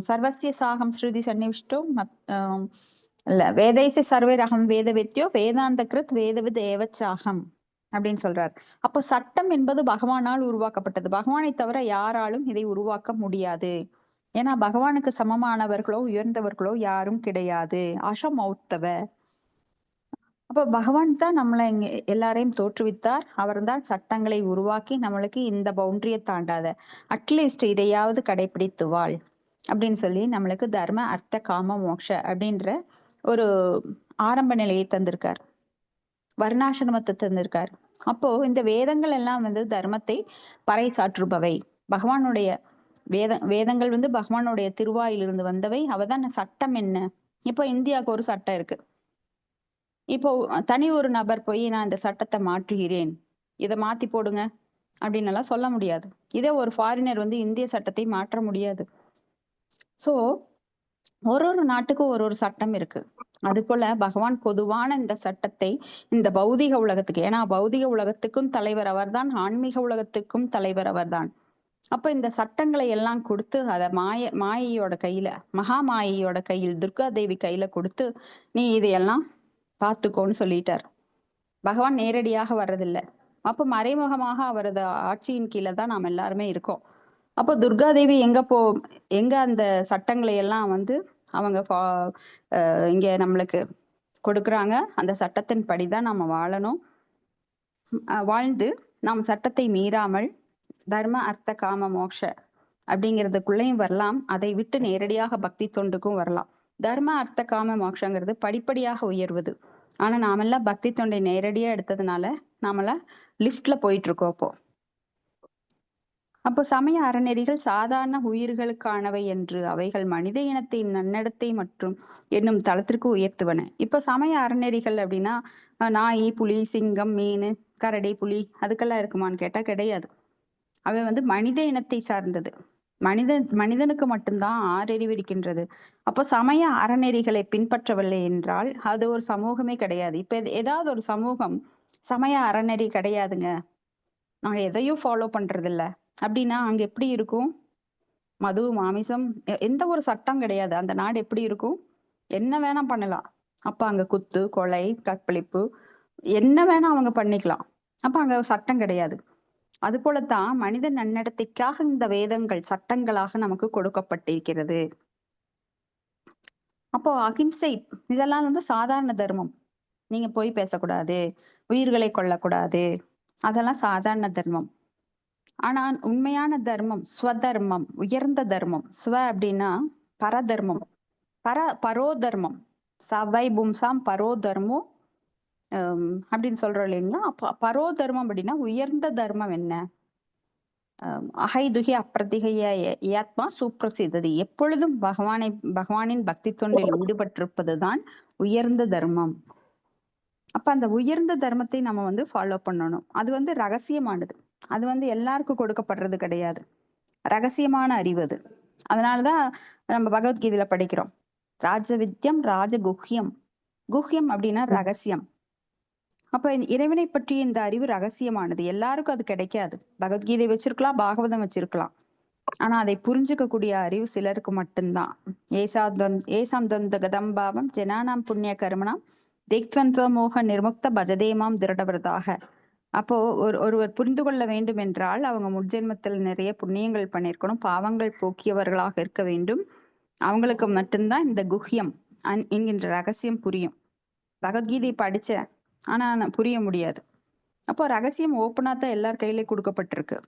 சர்வசிய சாகம் ஸ்ருதி சன்னிவிஷ்டோ இல்ல வேதைச சர்வேரகம் வேத வித்யோ வேதாந்த கிருத் வேதவித் ஏவச்சாகம் அப்படின்னு சொல்றார். அப்போ சட்டம் என்பது பகவானால் உருவாக்கப்பட்டது. பகவானை தவிர யாராலும் இதை உருவாக்க முடியாது. ஏன்னா பகவானுக்கு சமமானவர்களோ உயர்ந்தவர்களோ யாரும் கிடையாது. அசமௌத்தவ. அப்ப பகவான் தான் நம்மளை எல்லாரையும் தோற்றுவித்தார். அவர் தான் சட்டங்களை உருவாக்கி நம்மளுக்கு இந்த பவுண்டரியை தாண்டாத அட்லீஸ்ட் இதையாவது கடைபிடித்து வாழ் அப்படின்னு சொல்லி நம்மளுக்கு தர்ம அர்த்த காம மோக்ஷ அப்படின்ற ஒரு ஆரம்ப நிலையை தந்திருக்கார், வர்ணாசிரமத்தை தந்திருக்கார். அப்போ இந்த வேதங்கள் எல்லாம் தர்மத்தை பறைசாற்றுபவை. பகவானுடைய வேதங்கள் பகவானுடைய திருவாயிலிருந்து வந்தவை. அவதான் சட்டம் என்ன. இப்போ இந்தியாவுக்கு ஒரு சட்டம் இருக்கு. இப்போ தனி ஒரு நபர் போய் நான் இந்த சட்டத்தை மாற்றுகிறேன், இதை மாத்தி போடுங்க அப்படின்னு எல்லாம் சொல்ல முடியாது. இதே ஒரு ஃபாரினர் இந்திய சட்டத்தை மாற்ற முடியாது. சோ ஒரு நாட்டுக்கும் ஒரு சட்டம் இருக்கு. அது போல பகவான் பொதுவான இந்த சட்டத்தை இந்த பௌதிக உலகத்துக்கு, ஏன்னா பௌதிக உலகத்துக்கும் தலைவர் அவர்தான், ஆன்மீக உலகத்துக்கும் தலைவர் அவர்தான். அப்ப இந்த சட்டங்களை எல்லாம் கொடுத்து அத மாயையோட கையில, மகா மாயையோட கையில், துர்கா தேவி கையில கொடுத்து நீ இதையெல்லாம் பார்த்துக்கோன்னு சொல்லிட்டார். பகவான் நேரடியாக வர்றதில்லை. அப்ப மறைமுகமாக அவரது ஆட்சியின் கீழே தான் நாம் எல்லாருமே இருக்கோம். அப்போ துர்காதேவி எங்க அந்த சட்டங்களை எல்லாம் அவங்க இங்க நம்மளுக்கு கொடுக்குறாங்க. அந்த சட்டத்தின் படிதான் நாம வாழணும். வாழ்ந்து நாம் சட்டத்தை மீறாமல் தர்ம அர்த்த காம மோக்ஷ அப்படிங்கிறதுக்குள்ளேயும் வரலாம். அதை விட்டு நேரடியாக பக்தி தொண்டுக்கும் வரலாம். தர்ம அர்த்த காம மோக்ஷங்கிறது படிப்படியாக உயர்வது. ஆனா நாமெல்லாம் பக்தி தொண்டை நேரடியா எடுத்ததுனால நாமெல்லாம் லிஃப்ட்ல போயிட்டு இருக்கோம். அப்போ சமய அறநெறிகள் சாதாரண உயிர்களுக்கானவை என்று அவைகள் மனித இனத்தின் நன்னடத்தை மற்றும் என்னும் தளத்திற்கு உயர்த்துவன. இப்ப சமய அறநெறிகள் அப்படின்னா நாய், புலி, சிங்கம், மீன், கரடி, புலி அதுக்கெல்லாம் இருக்குமான்னு கேட்டா கிடையாது. அவை மனித இனத்தை சார்ந்தது. மனிதனுக்கு மட்டும்தான் ஆறறிவு இருக்கின்றது. அப்போ சமய அறநெறிகளை பின்பற்றவில்லை என்றால் அது ஒரு சமூகமே கிடையாது. இப்ப ஏதாவது ஒரு சமூகம் சமய அறநெறி கிடையாதுங்க, நாங்க எதையும் ஃபாலோ பண்றது இல்ல அப்படின்னா அங்க எப்படி இருக்கும்? மது, மாமிசம், எந்த ஒரு சட்டம் கிடையாது. அந்த நாடு எப்படி இருக்கும்? என்ன வேணா பண்ணலாம். அப்ப அங்க குத்து, கொலை, கற்பழிப்பு என்ன வேணா அவங்க பண்ணிக்கலாம். அப்ப அங்க சட்டம் கிடையாது. அது போலத்தான் மனித நன்னடத்தைக்காக இந்த வேதங்கள் சட்டங்களாக நமக்கு கொடுக்கப்பட்டிருக்கிறது. அப்போ அகிம்சை இதெல்லாம் சாதாரண தர்மம். நீங்க போய் பேசக்கூடாது, உயிர்களை கொல்லக்கூடாது, அதெல்லாம் சாதாரண தர்மம். ஆனா உண்மையான தர்மம் ஸ்வதர்மம், உயர்ந்த தர்மம். ஸ்வ அப்படின்னா பரதர்மம், பரோதர்மம். சவை பும்சாம் பரோதர்மோ அப்படின்னு சொல்றோம் இல்லைங்களா? பரோதர்மம் அப்படின்னா உயர்ந்த தர்மம் என்ன? அகைதுகி அப்பிரதிகைய ஆத்மா சுப்பிரசித்தது. எப்பொழுதும் பகவானின் பக்தி தொண்டில் ஈடுபட்டிருப்பதுதான் உயர்ந்த தர்மம். அப்ப அந்த உயர்ந்த தர்மத்தை நம்ம ஃபாலோ பண்ணணும். அது ரகசியமானது. அது எல்லாருக்கும் கொடுக்கப்படுறது கிடையாது. ரகசியமான அறிவு அது. அதனாலதான் நம்ம பகவத்கீதையில படிக்கிறோம், ராஜவித்யம் ராஜகுஹ்யம். குஹ்யம் அப்படின்னா ரகசியம், அப்ப இறைவனை பற்றிய இந்த அறிவு ரகசியமானது, எல்லாருக்கும் அது கிடைக்காது. பகவத்கீதை வச்சிருக்கலாம், பாகவதம் வச்சிருக்கலாம், ஆனா அதை புரிஞ்சுக்க கூடிய அறிவு சிலருக்கு மட்டும்தான். ஏசாம் தொந்த கதம்பாவம் ஜனானாம் புண்ணிய கர்மனாம் தேக்த்வந்த்வ மோக நிர்முக்த பஜதேமாம் திருடவிரதாக. அப்போ ஒருவர் புரிந்து கொள்ள வேண்டும் என்றால் அவங்க முற்ஜென்மத்தில் நிறைய புண்ணியங்கள் பண்ணியிருக்கணும், பாவங்கள் போக்கியவர்களாக இருக்க வேண்டும். அவங்களுக்கு மட்டும்தான் இந்த குஹ்யம் என்கின்ற ரகசியம் புரியும். பகவத்கீதை படிச்சேன், ஆனா புரிய முடியாது. அப்போ ரகசியம் ஓப்பனா தான் எல்லார் கையிலே கொடுக்கப்பட்டிருக்கு,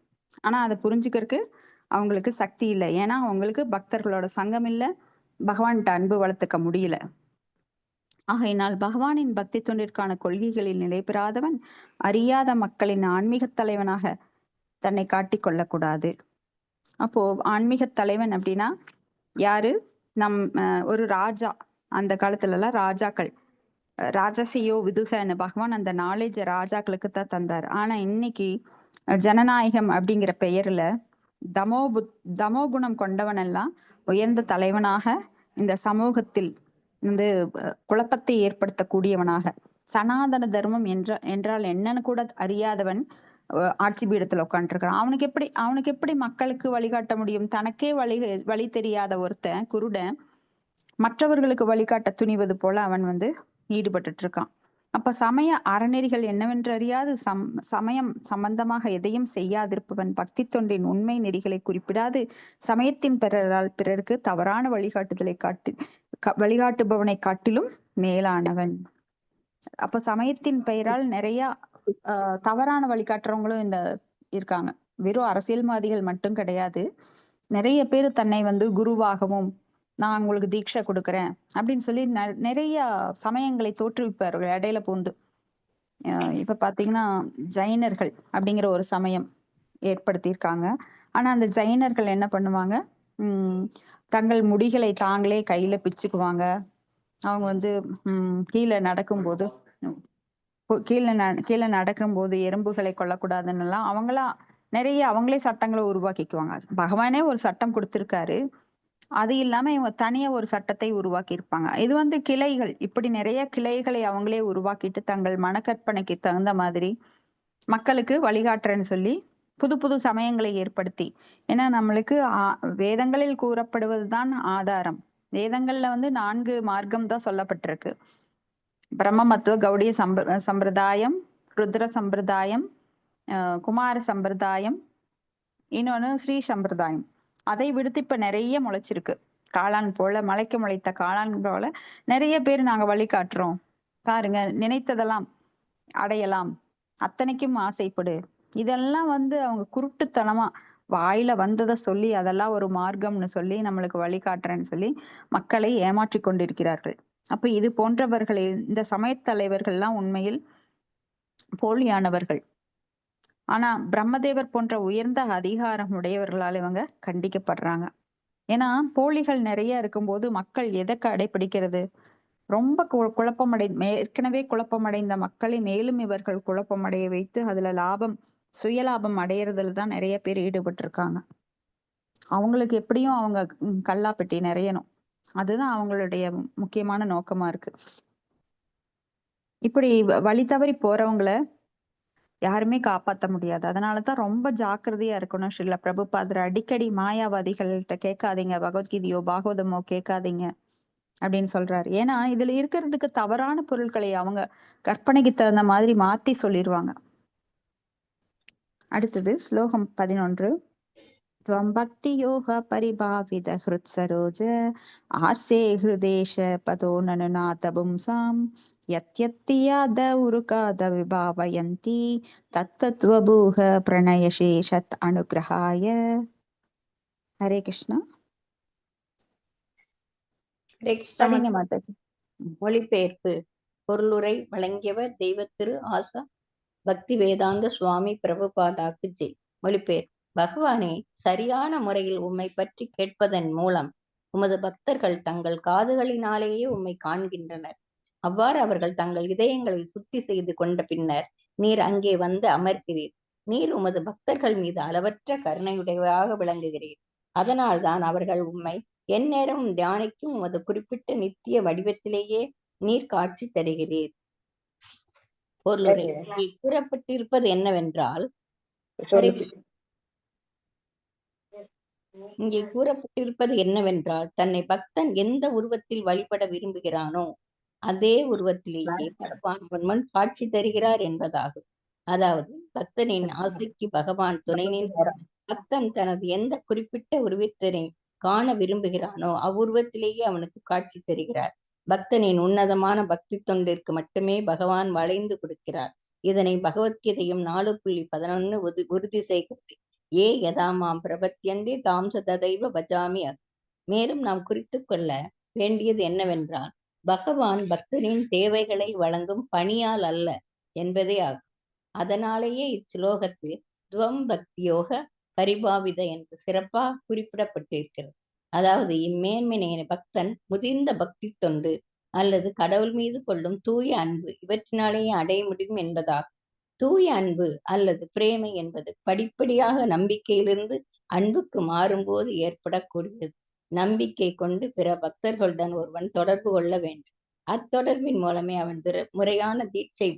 ஆனா அதை புரிஞ்சுக்கிறதுக்கு அவங்களுக்கு சக்தி இல்லை. ஏன்னா அவங்களுக்கு பக்தர்களோட சங்கம் இல்லை, பகவான்கிட்ட அன்பு வளர்த்துக்க முடியல. ஆகையினால் பகவானின் பக்தி தொண்டிற்கான கொள்கைகளில் நிலை பெறாதவன் அறியாத மக்களின் ஆன்மீக தலைவனாக தன்னை காட்டிக் கொள்ளக்கூடாது. அப்போ ஆன்மீக தலைவன் அப்படின்னா யாரு? ஒரு ராஜா. அந்த காலத்துல எல்லாம் ராஜாக்கள், ராஜசையோ விதுகன்னு பகவான் அந்த நாலேஜ ராஜாக்களுக்கு தான் தந்தார். ஆனா இன்னைக்கு ஜனநாயகம் அப்படிங்கிற பெயர்ல தமோ குணம் கொண்டவன் எல்லாம் உயர்ந்த தலைவனாக இந்த சமூகத்தில் வந்து குழப்பத்தை ஏற்படுத்தக்கூடியவனாக, சனாதன தர்மம் என்றால் என்னன்னு கூட அறியாதவன் ஆட்சி பீடத்துல உட்காந்துருக்கான். அவனுக்கு எப்படி மக்களுக்கு வழிகாட்ட முடியும்? தனக்கே வழி தெரியாத ஒருத்தன் குருடன் மற்றவர்களுக்கு வழிகாட்ட துணிவது போல அவன் ஈடுபட்டு இருக்கான். அப்ப சமய அறநெறிகள் என்னவென்று அறியாது சமயம் சம்பந்தமாக எதையும் செய்யாதிருப்பவன் பக்தி தொண்டின் உண்மை நெறிகளை குறிப்பிடாது சமயத்தின் பிறருக்கு தவறான வழிகாட்டுபவனை காட்டிலும் மேலானவன். அப்ப சமயத்தின் பெயரால் நிறைய தவறான வழிகாட்டுறவங்களும் இருக்காங்க. வெறும் அரசியல்வாதிகள் மட்டும் கிடையாது, நிறைய பேர் தன்னை குருவாகவும் நான் உங்களுக்கு தீட்சை கொடுக்குறேன் அப்படின்னு சொல்லி நிறைய சமயங்களை தோற்றுவிப்பார்கள் இடையில பூந்து. இப்ப பாத்தீங்கன்னா ஜைனர்கள் அப்படிங்கிற ஒரு சமயம் ஏற்படுத்தியிருக்காங்க. ஆனா அந்த ஜைனர்கள் என்ன பண்ணுவாங்க, தங்கள் முடிகளை தாங்களே கையில பிச்சுக்குவாங்க. அவங்க கீழே நடக்கும்போது எறும்புகளை கொல்லக்கூடாதுன்னு எல்லாம் அவங்களே சட்டங்களை உருவாக்கிக்குவாங்க. பகவானே ஒரு சட்டம் கொடுத்திருக்காரு, அது இல்லாம இவங்க தனியா ஒரு சட்டத்தை உருவாக்கி இருப்பாங்க. இது கிளைகள், இப்படி நிறைய கிளைகளை அவங்களே உருவாக்கிட்டு தங்கள் மனக்கற்பனைக்கு தகுந்த மாதிரி மக்களுக்கு வழிகாட்டுறேன்னு சொல்லி புது புது சமயங்களை ஏற்படுத்தி, ஏன்னா நம்மளுக்கு வேதங்களில் கூறப்படுவதுதான் ஆதாரம். வேதங்கள்ல 4 மார்க்கம் தான் சொல்லப்பட்டிருக்கு. பிரம்ம மத்துவ கௌடிய சம்பிரதாயம், ருத்ர சம்பிரதாயம், குமார சம்பிரதாயம், இன்னொன்னு ஸ்ரீ சம்பிரதாயம். அதை விடுத்து இப்ப நிறைய முளைச்சிருக்கு. காளான் போல, மலைக்கு முளைத்த காளான் போல நிறைய பேர் நாங்க வழிகாட்டுறோம் பாருங்க, நினைத்ததெல்லாம் அடையலாம், அத்தனைக்கும் ஆசைப்படு, இதெல்லாம் அவங்க குருட்டுத்தனமா வாயில வந்ததை சொல்லி அதெல்லாம் ஒரு மார்க்கம்னு சொல்லி நம்மளுக்கு வழிகாட்டுறேன்னு சொல்லி மக்களை ஏமாற்றி கொண்டிருக்கிறார்கள். அப்ப இது போன்றவர்கள், இந்த சமய தலைவர்கள்லாம் உண்மையில் போலியானவர்கள். ஆனா பிரம்மதேவர் போன்ற உயர்ந்த அதிகாரம் உடையவர்களால் இவங்க கண்டிக்கப்படுறாங்க. ஏன்னா போலிகள் நிறைய இருக்கும்போது மக்கள் எதை கடைபிடிக்கிறது? ரொம்ப ஏற்கனவே குழப்பமடைந்த மக்களை மேலும் இவர்கள் குழப்பமடைய வைத்து அதுல சுயலாபம் அடையறதுல தான் நிறைய பேர் ஈடுபட்டு இருக்காங்க. அவங்களுக்கு எப்படியும் அவங்க கல்லா பெட்டி நிறையணும், அதுதான் அவங்களுடைய முக்கியமான நோக்கமா இருக்கு. இப்படி வழி தவறி போறவங்களை யாருமே காப்பாற்ற முடியாது. அதனாலதான் ரொம்ப ஜாக்கிரதையா இருக்கணும். ஸ்ரீல பிரபுபாதர் அடிக்கடி மாயாவாதிகள்கிட்ட கேட்காதீங்க, பகவத்கீதையோ பாகவதமோ கேட்காதீங்க அப்படின்னு சொல்றாரு. ஏன்னா இதுல இருக்கிறதுக்கு தவறான பொருட்களை அவங்க கற்பனைக்கு தகுந்த மாதிரி மாத்தி சொல்லிடுவாங்க. அடுத்தது ஸ்லோகம் 11. त्वं भक्तियोः परिभावित हृत्सरोज आसे हृदेश पदो ननुनाथ पुंसां यत्यत्तियाद उरुकाद विभावयन्ति तत्तत्त्वभूः प्रणयशेषत् अनुग्रहाय. हरे कृष्णा. ஹரே கிருஷ்ணா. படிங்க மாதாஜி. மொழிபெயர்ப்பு. பொருளுரை வழங்கியவர் தெய்வத்திரு ஆசா பக்தி வேதாந்த சுவாமி பிரபுபாதாக்கு ஜெய். மொழிபெயர்ப்பு. பகவானே, சரியான முறையில் உம்மை பற்றி கேட்பதன் மூலம் உமது பக்தர்கள் தங்கள் காதுகளினாலேயே உம்மை காண்கின்றனர். அவ்வாறு அவர்கள் தங்கள் இதயங்களை சுத்தி செய்து கொண்ட பின்னர் நீர் அங்கே வந்து அமர்கிறீர். நீர் உமது பக்தர்கள் மீது அளவற்ற கருணையுடையவராக விளங்குகிறீர். அதனால்தான் அவர்கள் உம்மை எந்நேரமும் தியானிக்கும் உமது குறிப்பிட்ட நித்திய வடிவத்திலேயே நீர் காட்சி தருகிறீர். பொருளுரை. இங்கே கூறப்பட்டிருப்பது என்னவென்றால், ஹரே கிருஷ்ணா. இங்கே கூறப்பட்டிருப்பது என்னவென்றால், தன்னை பக்தன் எந்த உருவத்தில் வழிபட விரும்புகிறானோ அதே உருவத்திலேயே பகவான் அவன் முன் காட்சி தருகிறார் என்பதாகும். அதாவது பக்தனின் ஆசைக்கு பகவான் துணை நின்று பக்தன் தனது எந்த குறிப்பிட்ட உருவத்தினை காண விரும்புகிறானோ அவ்வுருவத்திலேயே அவனுக்கு காட்சி தருகிறார். பக்தனின் உன்னதமான பக்தி தொண்டிற்கு மட்டுமே பகவான் வளைந்து கொடுக்கிறார். இதனை பகவத்கீதையும் 4.11 உறுதி செய்கிறது. ஏ யதாமாம் பிரபத்யந்தே தாம் சததைவ பஜாமி. மேலும் நாம் குறித்து கொள்ள வேண்டியது என்னவென்றால், பகவான் பக்தனின் தேவைகளை வழங்கும் பணியால் அல்ல என்பதே ஆகும். அதனாலேயே இச்ச்லோகத்தில் துவம் பக்தியோக பரிபாவித என்று சிறப்பாக குறிப்பிடப்பட்டிருக்கிறது. அதாவது இம்மேன்மையினை பக்தன் முதிர்ந்த பக்தி தொண்டு அல்லது கடவுள் மீது கொள்ளும் தூய அன்பு இவற்றினாலேயே அடைய முடியும் என்பதாகும். தூய அன்பு அல்லது பிரேமை என்பது படிப்படியாக நம்பிக்கையிலிருந்து அன்புக்கு மாறும்போது ஏற்படக்கூடியது. நம்பிக்கை கொண்டு பிற பக்தர்களுடன் ஒருவன் தொடர்பு கொள்ள வேண்டும். அத்தொடர்பின் மூலமே அவன் முறையான தீட்சை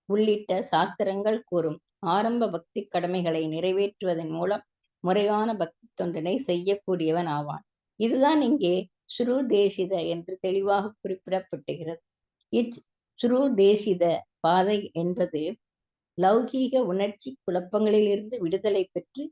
உள்ளிட்ட சாஸ்திரங்கள் கூறும் ஆரம்ப பக்தி கடமைகளை நிறைவேற்றுவதன் மூலம் முறையான பக்தி தொண்டினை செய்யக்கூடியவன் ஆவான். இதுதான் இங்கே ஸ்ருதேசித என்று தெளிவாக குறிப்பிடப்பட்டுகிறது. ஸ்ருதேசித பாதை என்பது லௌகீக உணர்ச்சி குழப்பங்களிலிருந்து விடுதலை பெற்று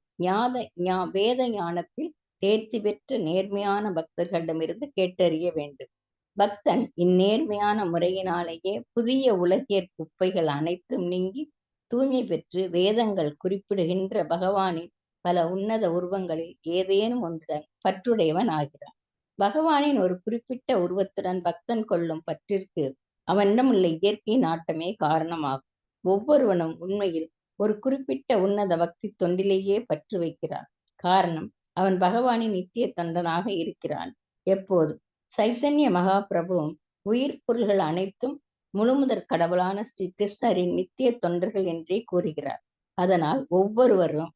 வேத ஞானத்தில் தேர்ச்சி பெற்ற நேர்மையான பக்தர்களிடமிருந்து கேட்டறிய வேண்டும். பக்தன் இந்நேர்மையான முறையினாலேயே புதிய உலகியற் குப்பைகள் அனைத்தும் நீங்கி தூய்மை பெற்று வேதங்கள் குறிப்பிடுகின்ற பகவானின் பல உன்னத உருவங்களில் ஏதேனும் ஒன்றுடன் பற்றுடையவன் ஆகிறான். பகவானின் ஒரு குறிப்பிட்ட உருவத்துடன் பக்தன் கொள்ளும் பற்றிற்கு அவனிடம் உள்ள இயற்கை நாட்டமே காரணமாகும். ஒவ்வொருவனும் உண்மையில் ஒரு குறிப்பிட்ட உன்னத பக்தி தொண்டிலேயே பற்று வைக்கிறான். காரணம், அவன் பகவானின் நித்திய தொண்டனாக இருக்கிறான். எப்போதும் சைத்தன்ய மகாபிரபுவும் உயிர் பொருள்கள் அனைத்தும் முழுமுதற் கடவுளான ஸ்ரீ கிருஷ்ணரின் நித்திய தொண்டர்கள் என்றே கூறுகிறார். அதனால் ஒவ்வொருவரும்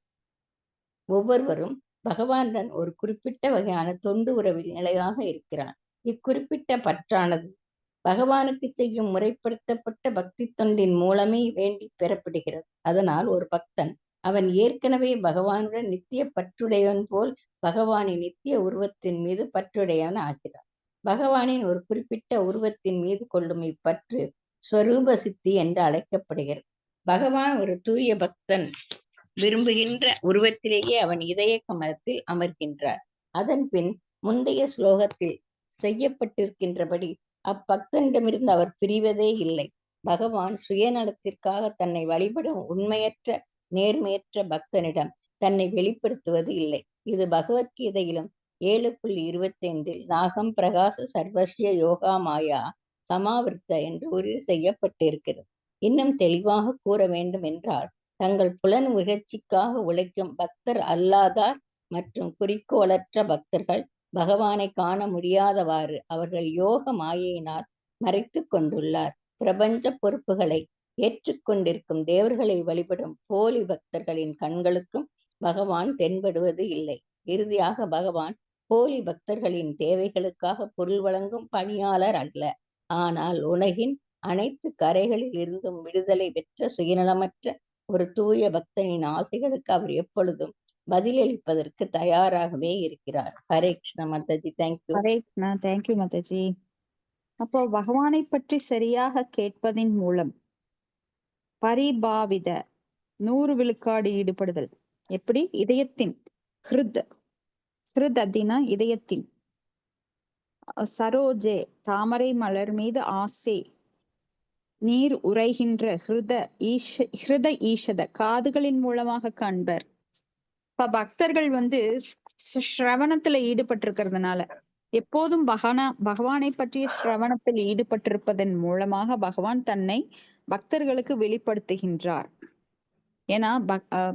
பகவானுடன் ஒரு குறிப்பிட்ட வகையான தொண்டு உறவில் நிலையாக இருக்கிறான். இக்குறிப்பிட்ட பற்றானது பகவானுக்கு செய்யும் முறைப்படுத்தப்பட்ட பக்தி தொண்டின் மூலமே வேண்டி பெறப்படுகிறது. அதனால் ஒரு பக்தன் அவன் ஏற்கனவே பகவானுடன் நித்திய பற்றுடையவன் போல் பகவானின் நித்திய உருவத்தின் மீது பற்றுடையவன் ஆகிறான். பகவானின் ஒரு குறிப்பிட்ட உருவத்தின் மீது கொள்ளும் இப்பற்று ஸ்வரூப சித்தி என்று அழைக்கப்படுகிறது. பகவான் ஒரு தூய பக்தன் விரும்புகின்ற உருவத்திலேயே அவன் இதய கமலத்தில் அமர்கின்றார். அதன் பின் முந்தைய ஸ்லோகத்தில் செய்யப்பட்டிருக்கின்றபடி அப்பக்தனிடமிருந்து அவர் பிரிவதே இல்லை. பகவான் சுயநலத்திற்காக தன்னை வழிபடும் உண்மையற்ற நேர்மையற்ற பக்தனிடம் தன்னை வெளிப்படுத்துவது இல்லை. இது பகவத்கீதையிலும் 7.25 நாகம் பிரகாச சர்வஸ்ய யோகா மாயா சமாவிருத்த என்று உறுதி செய்யப்பட்டிருக்கிறது. இன்னும் தெளிவாக கூற வேண்டும் என்றால், தங்கள் புலன் முயற்சிக்காக உழைக்கும் பக்தர் அல்லாதார் மற்றும் குறிக்கோளற்ற பக்தர்கள் பகவானை காண முடியாதவாறு அவர்கள் யோக மாயையினால் மறைத்து கொண்டுள்ளார். பிரபஞ்ச பொறுப்புகளை ஏற்றுக்கொண்டிருக்கும் தேவர்களை வழிபடும் போலி பக்தர்களின் கண்களுக்கும் பகவான் தென்படுவது இல்லை. இறுதியாக பகவான் போலி பக்தர்களின் தேவைகளுக்காக பொருள் வழங்கும் பணியாளர் அல்ல. ஆனால் உலகின் அனைத்து கரைகளில் இருந்தும் விடுதலை பெற்ற சுயநலமற்ற ஒரு தூய பக்தனின் ஆசைகளுக்கு அவர் எப்பொழுதும் பதிலளிப்பதற்கு தயாராகவே இருக்கிறார். ஹரே கிருஷ்ண மாதாஜி. தேங்க்யூ. ஹரே கிருஷ்ணா. தேங்க்யூ மாதாஜி. அப்போ பகவானை பற்றி சரியாக கேட்பதின் மூலம் பரிபாவித 100 விழுக்காடு ஈடுபடுதல். எப்படி? இதயத்தின் ஹிருத் அப்படின்னா இதயத்தின், சரோஜே தாமரை மலர் மீது ஆசை நீர் உரைகின்ற ஹிருத ஈஷத காதுகளின் மூலமாக காண்பர். இப்ப பக்தர்கள் ஸ்ரவணத்துல ஈடுபட்டிருக்கிறதுனால எப்போதும் பகவானை பற்றிய ஸ்ரவணத்தில் ஈடுபட்டிருப்பதன் மூலமாக பகவான் தன்னை பக்தர்களுக்கு வெளிப்படுத்துகின்றார். ஏன்னா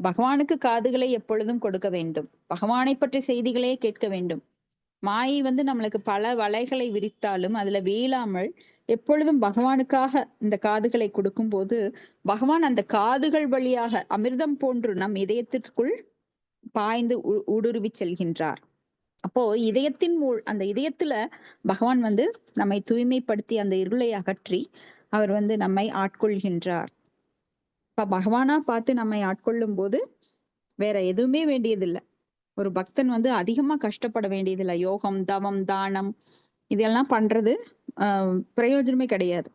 பகவானுக்கு காதுகளை எப்பொழுதும் கொடுக்க வேண்டும், பகவானை பற்றிய செய்திகளே கேட்க வேண்டும். மாயை நம்மளுக்கு பல வலைகளை விரித்தாலும் அதுல வீழாமல் எப்பொழுதும் பகவானுக்காக இந்த காதுகளை கொடுக்கும் போது பகவான் அந்த காதுகள் வழியாக அமிர்தம் போன்று நம் இதயத்திற்குள் பாய்ந்து ஊடுருவி செல்கின்றார். அப்போ அந்த இதயத்துல பகவான் நம்மை தூய்மைப்படுத்தி அந்த இருளை அகற்றி அவர் நம்மை ஆட்கொள்கின்றார். இப்ப பகவானா பார்த்து நம்மை ஆட்கொள்ளும் போது வேற எதுவுமே வேண்டியதில்லை. ஒரு பக்தன் வந்து அதிகமா கஷ்டப்பட வேண்டியதில்லை. யோகம், தவம், தானம் இதெல்லாம் பண்றது பிரயோஜனமே கிடையாது.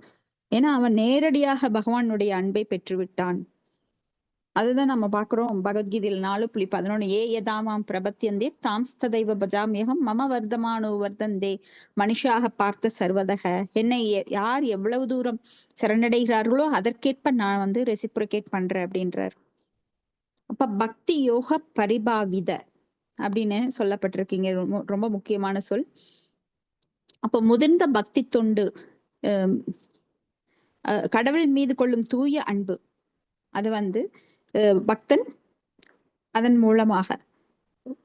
ஏன்னா அவன் நேரடியாக பகவானுடைய அன்பை பெற்று விட்டான். அதுதான் நம்ம பாக்குறோம் பகவத்கீதையில் 4:11 ஏ யதாமாம் பிரபத்தியந்தே தாம்ஸ்ததைவ பஜாமியகம் மம வர்தமானோ வர்தந்தே மனுஷாக பார்த்த சர்வதக. என்னை யார் எவ்வளவு தூரம் சரணடைகிறார்களோ அதற்கேற்ப நான் வந்து ரெசிப்ரிகேட் பண்றேன் அப்படின்றார். அப்ப பக்தி யோக பரிபாவித அப்படின்னு சொல்லப்பட்டிருக்கீங்க. ரொம்ப முக்கியமான சொல். அப்ப முதிர்ந்த பக்தி தொண்டு, கடவுள் மீது கொள்ளும் தூய அன்பு, அது வந்து பக்தன் அதன் மூலமாக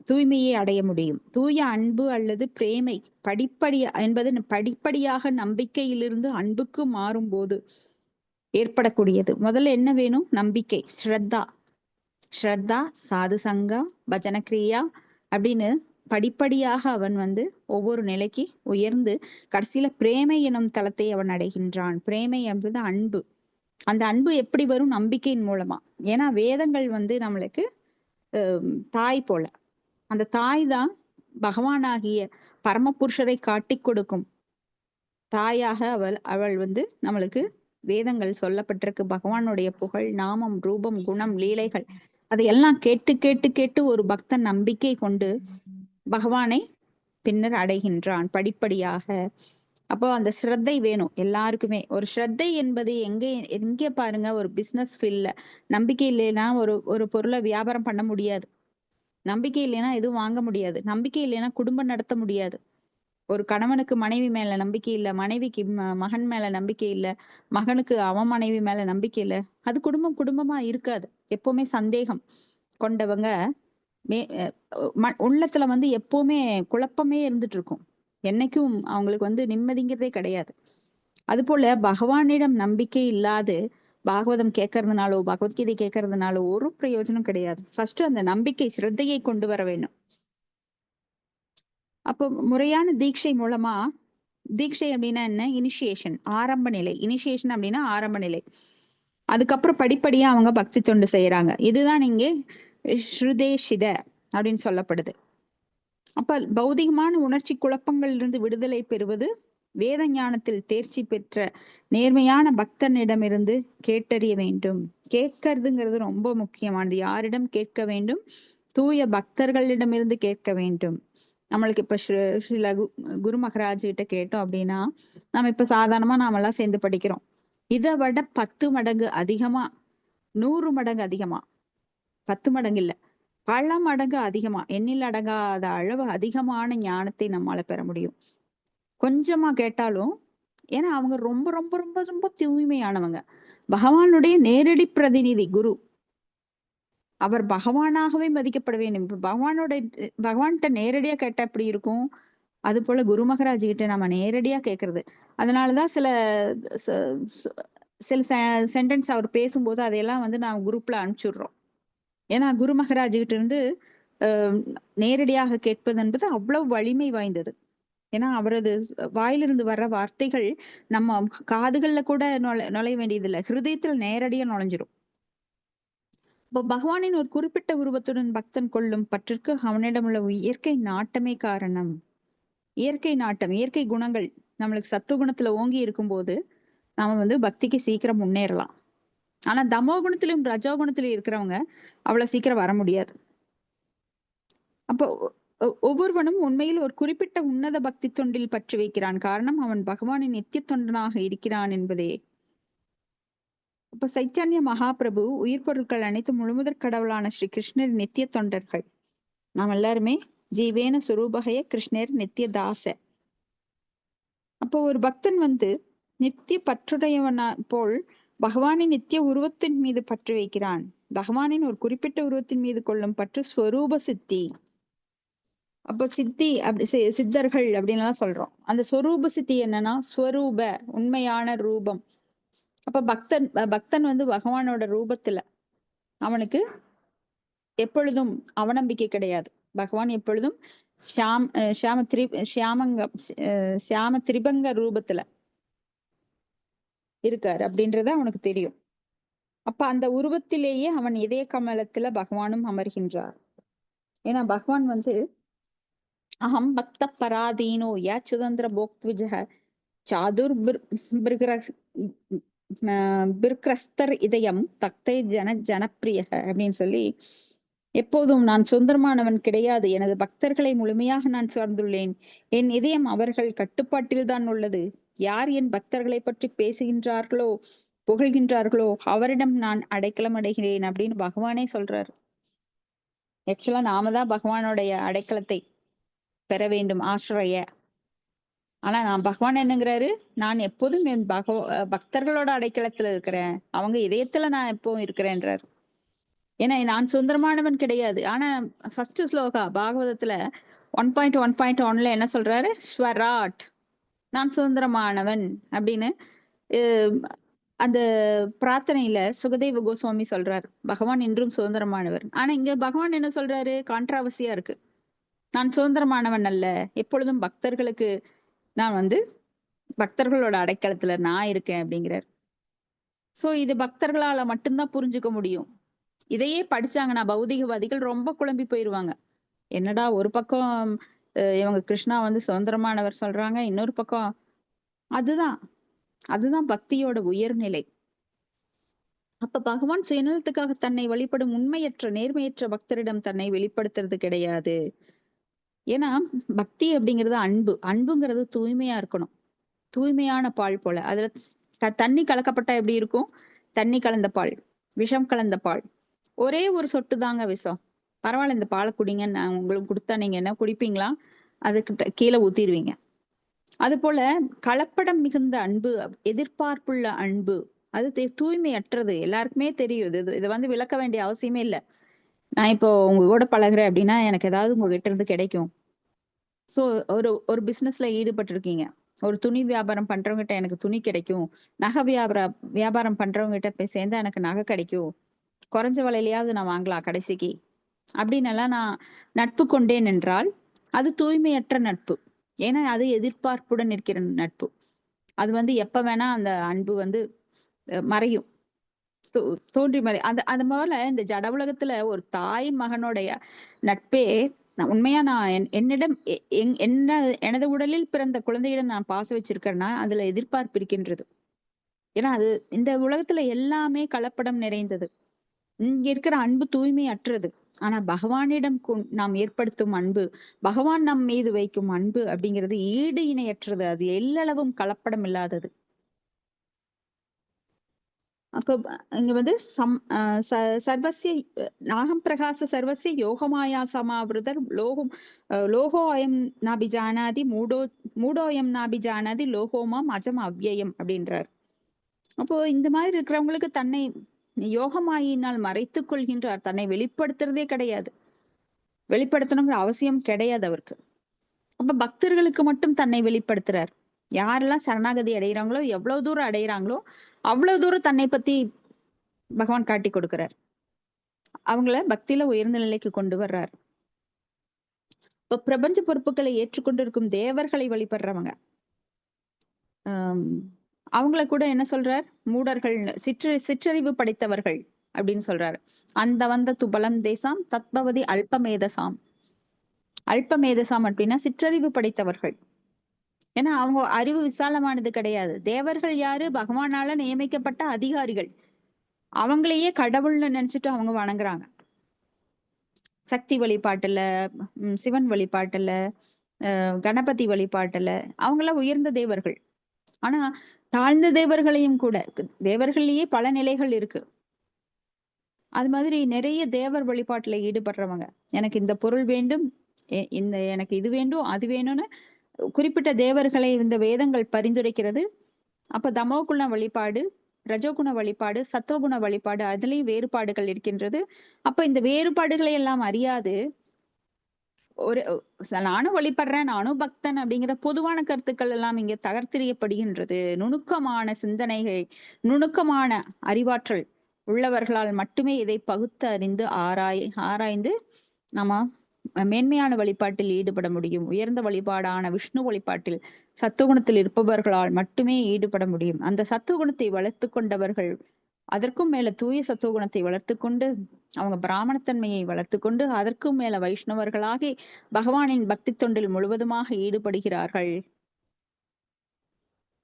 தூய்மையை அடைய முடியும். தூய அன்பு அல்லது பிரேமை படிப்படியாக நம்பிக்கையிலிருந்து அன்புக்கு மாறும் போது ஏற்படக்கூடியது. முதல்ல என்ன வேணும்? நம்பிக்கை, ஸ்ரத்தா, சாது சங்கா, பஜன கிரியா அப்படின்னு படிப்படியாக அவன் வந்து ஒவ்வொரு நிலைக்கு உயர்ந்து கடைசியில பிரேமை எனும் தளத்தை அவன் அடைகின்றான். பிரேமை என்பது அன்பு. அந்த அன்பு எப்படி வரும்? நம்பிக்கையின் மூலமா. ஏன்னா வேதங்கள் வந்து நம்மளுக்கு தாய் போல. அந்த தாய் தான் பகவானாகிய பரமபுருஷரை காட்டி கொடுக்கும் தாயாக அவள் வந்து நம்மளுக்கு வேதங்கள் சொல்லப்பட்டிருக்கு. பகவானுடைய புகழ், நாமம், ரூபம், குணம், லீலைகள் அதையெல்லாம் கேட்டு கேட்டு கேட்டு ஒரு பக்தன் நம்பிக்கை கொண்டு பகவானை பின்னர் அடைகின்றான் படிப்படியாக. அப்போ அந்த ஸ்ரத்தை வேணும் எல்லாருக்குமே. ஒரு ஸ்ரத்தை என்பது எங்கே பாருங்க, ஒரு பிசினஸ் ஃபீல்ட்ல நம்பிக்கை இல்லைன்னா ஒரு பொருளை வியாபாரம் பண்ண முடியாது. நம்பிக்கை இல்லைன்னா எதுவும் வாங்க முடியாது. நம்பிக்கை இல்லைன்னா குடும்பம் நடத்த முடியாது. ஒரு கணவனுக்கு மனைவி மேல நம்பிக்கை இல்லை, மனைவிக்கு மகன் மேல நம்பிக்கை இல்லை, மகனுக்கு அவன் மனைவி மேல நம்பிக்கை இல்லை, அது குடும்பமா இருக்காது. எப்பவுமே சந்தேகம் கொண்டவங்க உள்ளத்துல வந்து எப்பவுமே குழப்பமே இருந்துட்டு இருக்கும். என்னைக்கும் அவங்களுக்கு வந்து நிம்மதிங்கிறதே கிடையாது. அது போல பகவானிடம் நம்பிக்கை இல்லாது பாகவதம் கேட்கறதுனாலோ பகவத்கீதை கேட்கறதுனாலோ ஒரு பிரயோஜனம் கிடையாது. ஃபர்ஸ்ட் அந்த நம்பிக்கை, ஸ்ரத்தையை கொண்டு வர வேணும். அப்போ முறையான தீட்சை மூலமா, தீட்சை அப்படின்னா என்ன? இனிஷியேஷன், ஆரம்ப நிலை. இனிஷியேஷன் அப்படின்னா ஆரம்ப நிலை. அதுக்கப்புறம் படிப்படியா அவங்க பக்தி தொண்டு செய்யறாங்க. இதுதான் இங்கே ஸ்ருதேஷித அப்படின்னு சொல்லப்படுது. அப்ப பௌதிகமான உணர்ச்சி குழப்பங்களிலிருந்து விடுதலை பெறுவது வேத ஞானத்தில் தேர்ச்சி பெற்ற நேர்மையான பக்தனிடமிருந்து கேட்டறிய வேண்டும். கேட்கறதுங்கிறது ரொம்ப முக்கியமானது. யாரிடம் கேட்க வேண்டும்? தூய பக்தர்களிடமிருந்து கேட்க வேண்டும். நம்மளுக்கு இப்ப ஸ்ரீல குரு மகராஜ் கிட்ட கேட்டோம் அப்படின்னா, நம்ம இப்ப சாதாரணமா நாமெல்லாம் சேர்ந்து படிக்கிறோம். இதை விட 10 மடங்கு அதிகமா, 100 மடங்கு அதிகமா, 10 மடங்கு இல்ல, பல மடங்கு அதிகமா, எண்ணில் அடங்காத அளவு அதிகமான ஞானத்தை நம்மால பெற முடியும். கொஞ்சமா கேட்டாலும். ஏன்னா அவங்க ரொம்ப ரொம்ப ரொம்ப ரொம்ப தூய்மையானவங்க. பகவானுடைய நேரடி பிரதிநிதி குரு. அவர் பகவானாகவே மதிக்கப்பட வேண்டும். இப்ப பகவான்கிட்ட நேரடியா கேட்டா எப்படி இருக்கும்? அது போல குரு மகராஜ் கிட்ட நம்ம நேரடியா கேட்கறது. அதனாலதான் சில சென்டென்ஸ் அவர் பேசும்போது அதையெல்லாம் வந்து நான் குரூப்ல அனுப்பிச்சுடுறோம். ஏன்னா குரு மகராஜ் கிட்ட இருந்து நேரடியாக கேட்பது என்பது அவ்வளவு வலிமை வாய்ந்தது. ஏன்னா அவரது வாயிலிருந்து வர்ற வார்த்தைகள் நம்ம காதுகள்ல கூட நுழைய வேண்டியதில்லை, ஹிருதயத்தில் நேரடியா நுழைஞ்சிரும். இப்போ பகவானின் ஒரு குறிப்பிட்ட உருவத்துடன் பக்தன் கொள்ளும் பற்றிற்கு அவனிடம் உள்ள இயற்கை நாட்டமே காரணம். இயற்கை நாட்டம், இயற்கை குணங்கள் நம்மளுக்கு சத்துவ குணத்துல ஓங்கி இருக்கும்போது நாம வந்து பக்திக்கு சீக்கிரம் முன்னேறலாம். ஆனா தமோ குணத்திலும் ரஜோ குணத்திலும் இருக்கிறவங்க அவ்வளவு சீக்கிரம் வர முடியாது. அப்போ ஒவ்வொருவனும் உண்மையில் ஒரு குறிப்பிட்ட உன்னத பக்தி தொண்டில் பற்றி வைக்கிறான். காரணம், அவன் பகவானின் நித்திய தொண்டனாக இருக்கிறான் என்பதே. அப்ப சைத்தன்ய மகாபிரபு உயிர் பொருட்கள் அனைத்து முழுமுதற் கடவுளான ஸ்ரீ கிருஷ்ணர் நித்திய தொண்டர்கள். நாம் எல்லாருமே ஜீவேன சுரூபகைய கிருஷ்ணர் நித்திய தாச. அப்போ ஒரு பக்தன் வந்து நித்திய பற்றுடையவனா போல் பகவானின் நித்திய உருவத்தின் மீது பற்று வைக்கிறான். பகவானின் ஒரு குறிப்பிட்ட உருவத்தின் மீது கொள்ளும் பற்று ஸ்வரூப சித்தி. அப்ப சித்தி அப்படி சித்தர்கள் அப்படின்னு எல்லாம் சொல்றோம். அந்த ஸ்வரூப சித்தி என்னன்னா ஸ்வரூப, உண்மையான ரூபம். அப்ப பக்தன் வந்து பகவானோட ரூபத்துல அவனுக்கு எப்பொழுதும் அவநம்பிக்கை கிடையாது. பகவான் எப்பொழுதும் சியாம திரிபங்க ரூபத்துல இருக்காரு அப்படின்றத அவனுக்கு தெரியும். அப்ப அந்த உருவத்திலேயே அவன் இதய கமலத்துல பகவானும் அமர்கின்றார். ஏன்னா பகவான் வந்து அகம் பக்த பராதீனோ யா சுதந்திர போக்விஜக சாதுர் பிர்கிரஸ்தர் இதயம் தக்தை ஜனப்பிரிய அப்படின்னு சொல்லி, எப்போதும் நான் சுதந்திரமானவன் கிடையாது, எனது பக்தர்களை முழுமையாக நான் சார்ந்துள்ளேன், என் இதயம் அவர்கள் கட்டுப்பாட்டில் தான் உள்ளது, யார் என் பக்தர்களை பற்றி பேசுகின்றார்களோ புகழ்கின்றார்களோ அவரிடம் நான் அடைக்கலம் அடைகிறேன் அப்படின்னு பகவானே சொல்றாரு. ஆக்சுவலா நாம தான் பகவானுடைய அடைக்கலத்தை பெற வேண்டும், ஆசிரிய. ஆனா நான் பகவான் என்னங்கிறாரு, நான் எப்போதும் என் பக்தர்களோட அடைக்கலத்துல இருக்கிறேன், அவங்க இதயத்துல நான் எப்பவும் இருக்கிறேன்றார். ஏன்னா நான் சுதந்திரமானவன் கிடையாது. ஆனா ஃபர்ஸ்ட் ஸ்லோகா பாகவதத்துல 1.1.1ல என்ன சொல்றாரு, ஸ்வராட், நான் சுதந்திரமானவன் அப்படின்னு அந்த பிரார்த்தனையில சுகதேவ கோஸ்வாமி சொல்றாரு, பகவான் இன்றும் சுதந்திரமானவர். ஆனா இங்க பகவான் என்ன சொல்றாரு, கான்ட்ராவர்சியா இருக்கு. நான் சுதந்திரமானவன் அல்ல, எப்பொழுதும் பக்தர்களுக்கு நான் வந்து பக்தர்களோட அடைக்கலத்துல நான் இருக்கேன் அப்படிங்கிறார். சோ இது பக்தர்களால மட்டும்தான் புரிஞ்சுக்க முடியும். இதையே படிச்சாங்கன்னா பௌதிகவாதிகள் ரொம்ப குழம்பி போயிருவாங்க. என்னடா ஒரு பக்கம் இவங்க கிருஷ்ணா வந்து சுதந்திரமானவர் சொல்றாங்க, இன்னொரு பக்கம் அதுதான் பக்தியோட உயர்நிலை. அப்ப பகவான் சுயநலத்துக்காக தன்னை வழிபடும் உண்மையற்ற நேர்மையற்ற பக்தரிடம் தன்னை வெளிப்படுத்துறது கிடையாது. ஏன்னா பக்தி அப்படிங்கிறது அன்புங்கிறது தூய்மையா இருக்கணும், தூய்மையான பால் போல. அதுல தண்ணி கலக்கப்பட்டா எப்படி இருக்கும், தண்ணி கலந்த பால், விஷம் கலந்த பால், ஒரே ஒரு சொட்டு தாங்க விஷம், பரவாயில்ல இந்த பாலை குடிங்க, நான் உங்களுக்கு கொடுத்தா நீங்க என்ன குடிப்பீங்களா, அதுக்கிட்ட கீழே ஊத்திடுவீங்க. அது போல கலப்படம் மிகுந்த அன்பு, எதிர்பார்ப்புள்ள அன்பு, அது தூய்மையற்றது. எல்லாருக்குமே தெரியும். இதை வந்து விளக்க வேண்டிய அவசியமே இல்லை. நான் இப்போ உங்க கூட பழகுறேன் அப்படின்னா எனக்கு ஏதாவது உங்ககிட்ட இருந்து கிடைக்கும். சோ ஒரு பிசினஸ்ல ஈடுபட்டு இருக்கீங்க, ஒரு துணி வியாபாரம் பண்றவங்க எனக்கு துணி கிடைக்கும், நகை வியாபாரம் பண்றவங்க கிட்ட போய் சேர்ந்தா எனக்கு நகை கிடைக்கும், குறைஞ்ச விலையிலயாவது நான் வாங்கலாம் கடைசிக்கு அப்படின்னு எல்லாம் நான் நட்பு கொண்டேன் என்றால் அது தூய்மையற்ற நட்பு. ஏன்னா அது எதிர்பார்ப்புடன் இருக்கிற நட்பு. அது வந்து எப்ப வேணா அந்த அன்பு வந்து மறையும், தோன்றி மறை. அது போல இந்த ஜட உலகத்துல ஒரு தாய் மகனுடைய நட்பே உண்மையா நான் என்னிடம் எனது உடலில் பிறந்த குழந்தையிடம் நான் பாச வச்சிருக்கேன்னா அதுல எதிர்பார்ப்பு இருக்கின்றது. ஏன்னா அது இந்த உலகத்துல எல்லாமே கலப்படம் நிறைந்தது. இங்க இருக்கிற அன்பு தூய்மையற்றது. ஆனா பகவானிடம் நாம் ஏற்படுத்தும் அன்பு, பகவான் நம் மீது வைக்கும் அன்பு அப்படிங்கிறது ஈடு இணையற்றது, அது எல்லளவும் கலப்படம் இல்லாதது. அப்ப இங்க வந்து சர்வசிய நாகம் பிரகாச சர்வசிய யோகமாயா சமாவிருதர் லோகோ அயம் நாபி ஜானாதி மூடோயம் நாபி ஜானாதி லோகோமாம் அஜம் அவ்யயம் அப்படின்றார். அப்போ இந்த மாதிரி இருக்கிறவங்களுக்கு தன்னை யோகமாயினால் மறைத்துக் கொள்கின்றார், தன்னை வெளிப்படுத்துறதே கிடையாது, வெளிப்படுத்தணுங்கிற அவசியம் கிடையாது அவருக்கு. அப்ப பக்தர்களுக்கு மட்டும் தன்னை வெளிப்படுத்துறார். யாரெல்லாம் சரணாகதி அடைகிறாங்களோ, எவ்வளவு தூரம் அடைகிறாங்களோ அவ்வளவு தூரம் தன்னை பத்தி பகவான் காட்டி கொடுக்கிறார், அவங்கள பக்தியில உயர்ந்த நிலைக்கு கொண்டு வர்றார். இப்ப பிரபஞ்ச பொறுப்புகளை ஏற்றுக்கொண்டிருக்கும் தேவர்களை வழிபடுறவங்க அவங்கள கூட என்ன சொல்றார், மூடர்கள், சிற்றறிவு படைத்தவர்கள் அப்படின்னு சொல்றாரு. அந்த வந்த துபலம் தேசாம் தத்பவதி அல்பமேதசாம். அல்பமேதசாம் அப்படின்னா சிற்றறிவு படைத்தவர்கள். ஏன்னா அவங்க அறிவு விசாலமானது கிடையாது. தேவர்கள் யாரு, பகவானால நியமிக்கப்பட்ட அதிகாரிகள், அவங்களையே கடவுள்னு நினைச்சிட்டு அவங்க வணங்குறாங்க. சக்தி வழிபாட்டுல, சிவன் வழிபாட்டுல, கணபதி வழிபாட்டுல அவங்களாம் உயர்ந்த தேவர்கள். ஆனா தாழ்ந்த தேவர்களையும் கூட, தேவர்களையே பல நிலைகள் இருக்கு. அது மாதிரி நிறைய தேவர் வழிபாட்டுல ஈடுபடுறவங்க, எனக்கு இந்த பொருள் வேண்டும், எனக்கு இது வேண்டும், அது வேணும்னு குறிப்பிட்ட தேவர்களை இந்த வேதங்கள் பரிந்துரைக்கிறது. அப்ப தமோகுண வழிபாடு, ரஜோகுண வழிபாடு, சத்துவகுண வழிபாடு, அதுலயும் வேறுபாடுகள் இருக்கின்றது. அப்ப இந்த வேறுபாடுகளை எல்லாம் அறியாது ஒரு நானும் வழிபடுறேன், நானும் பக்தன் அப்படிங்கிற பொதுவான கருத்துக்கள் எல்லாம் இங்க தகர்த்தெறியப்படுகின்றது. நுணுக்கமான சிந்தனைகள், நுணுக்கமான அறிவாற்றல் உள்ளவர்களால் மட்டுமே இதை பகுத்து அறிந்து ஆராய்ந்து நம்ம மேன்மையான வழிபாட்டில் ஈடுபட முடியும். உயர்ந்த வழிபாடான விஷ்ணு வழிபாட்டில் சத்துவகுணத்தில் இருப்பவர்களால் மட்டுமே ஈடுபட முடியும். அந்த சத்துவகுணத்தை வளர்த்து கொண்டவர்கள் அதற்கும் மேல தூய சத்துவகுணத்தை வளர்த்து கொண்டு அவங்க பிராமணத்தன்மையை வளர்த்து கொண்டு அதற்கும் மேல வைஷ்ணவர்களாகி பகவானின் பக்தி தொண்டில் முழுவதுமாக ஈடுபடுகிறார்கள்.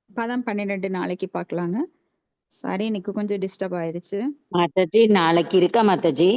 பதம் 12 நாளைக்கு பார்க்கலாங்க. சாரி, இன்னைக்கு கொஞ்சம் டிஸ்டர்ப் ஆயிடுச்சு. மாதாஜி நாளைக்கு இருக்கா மாதாஜி?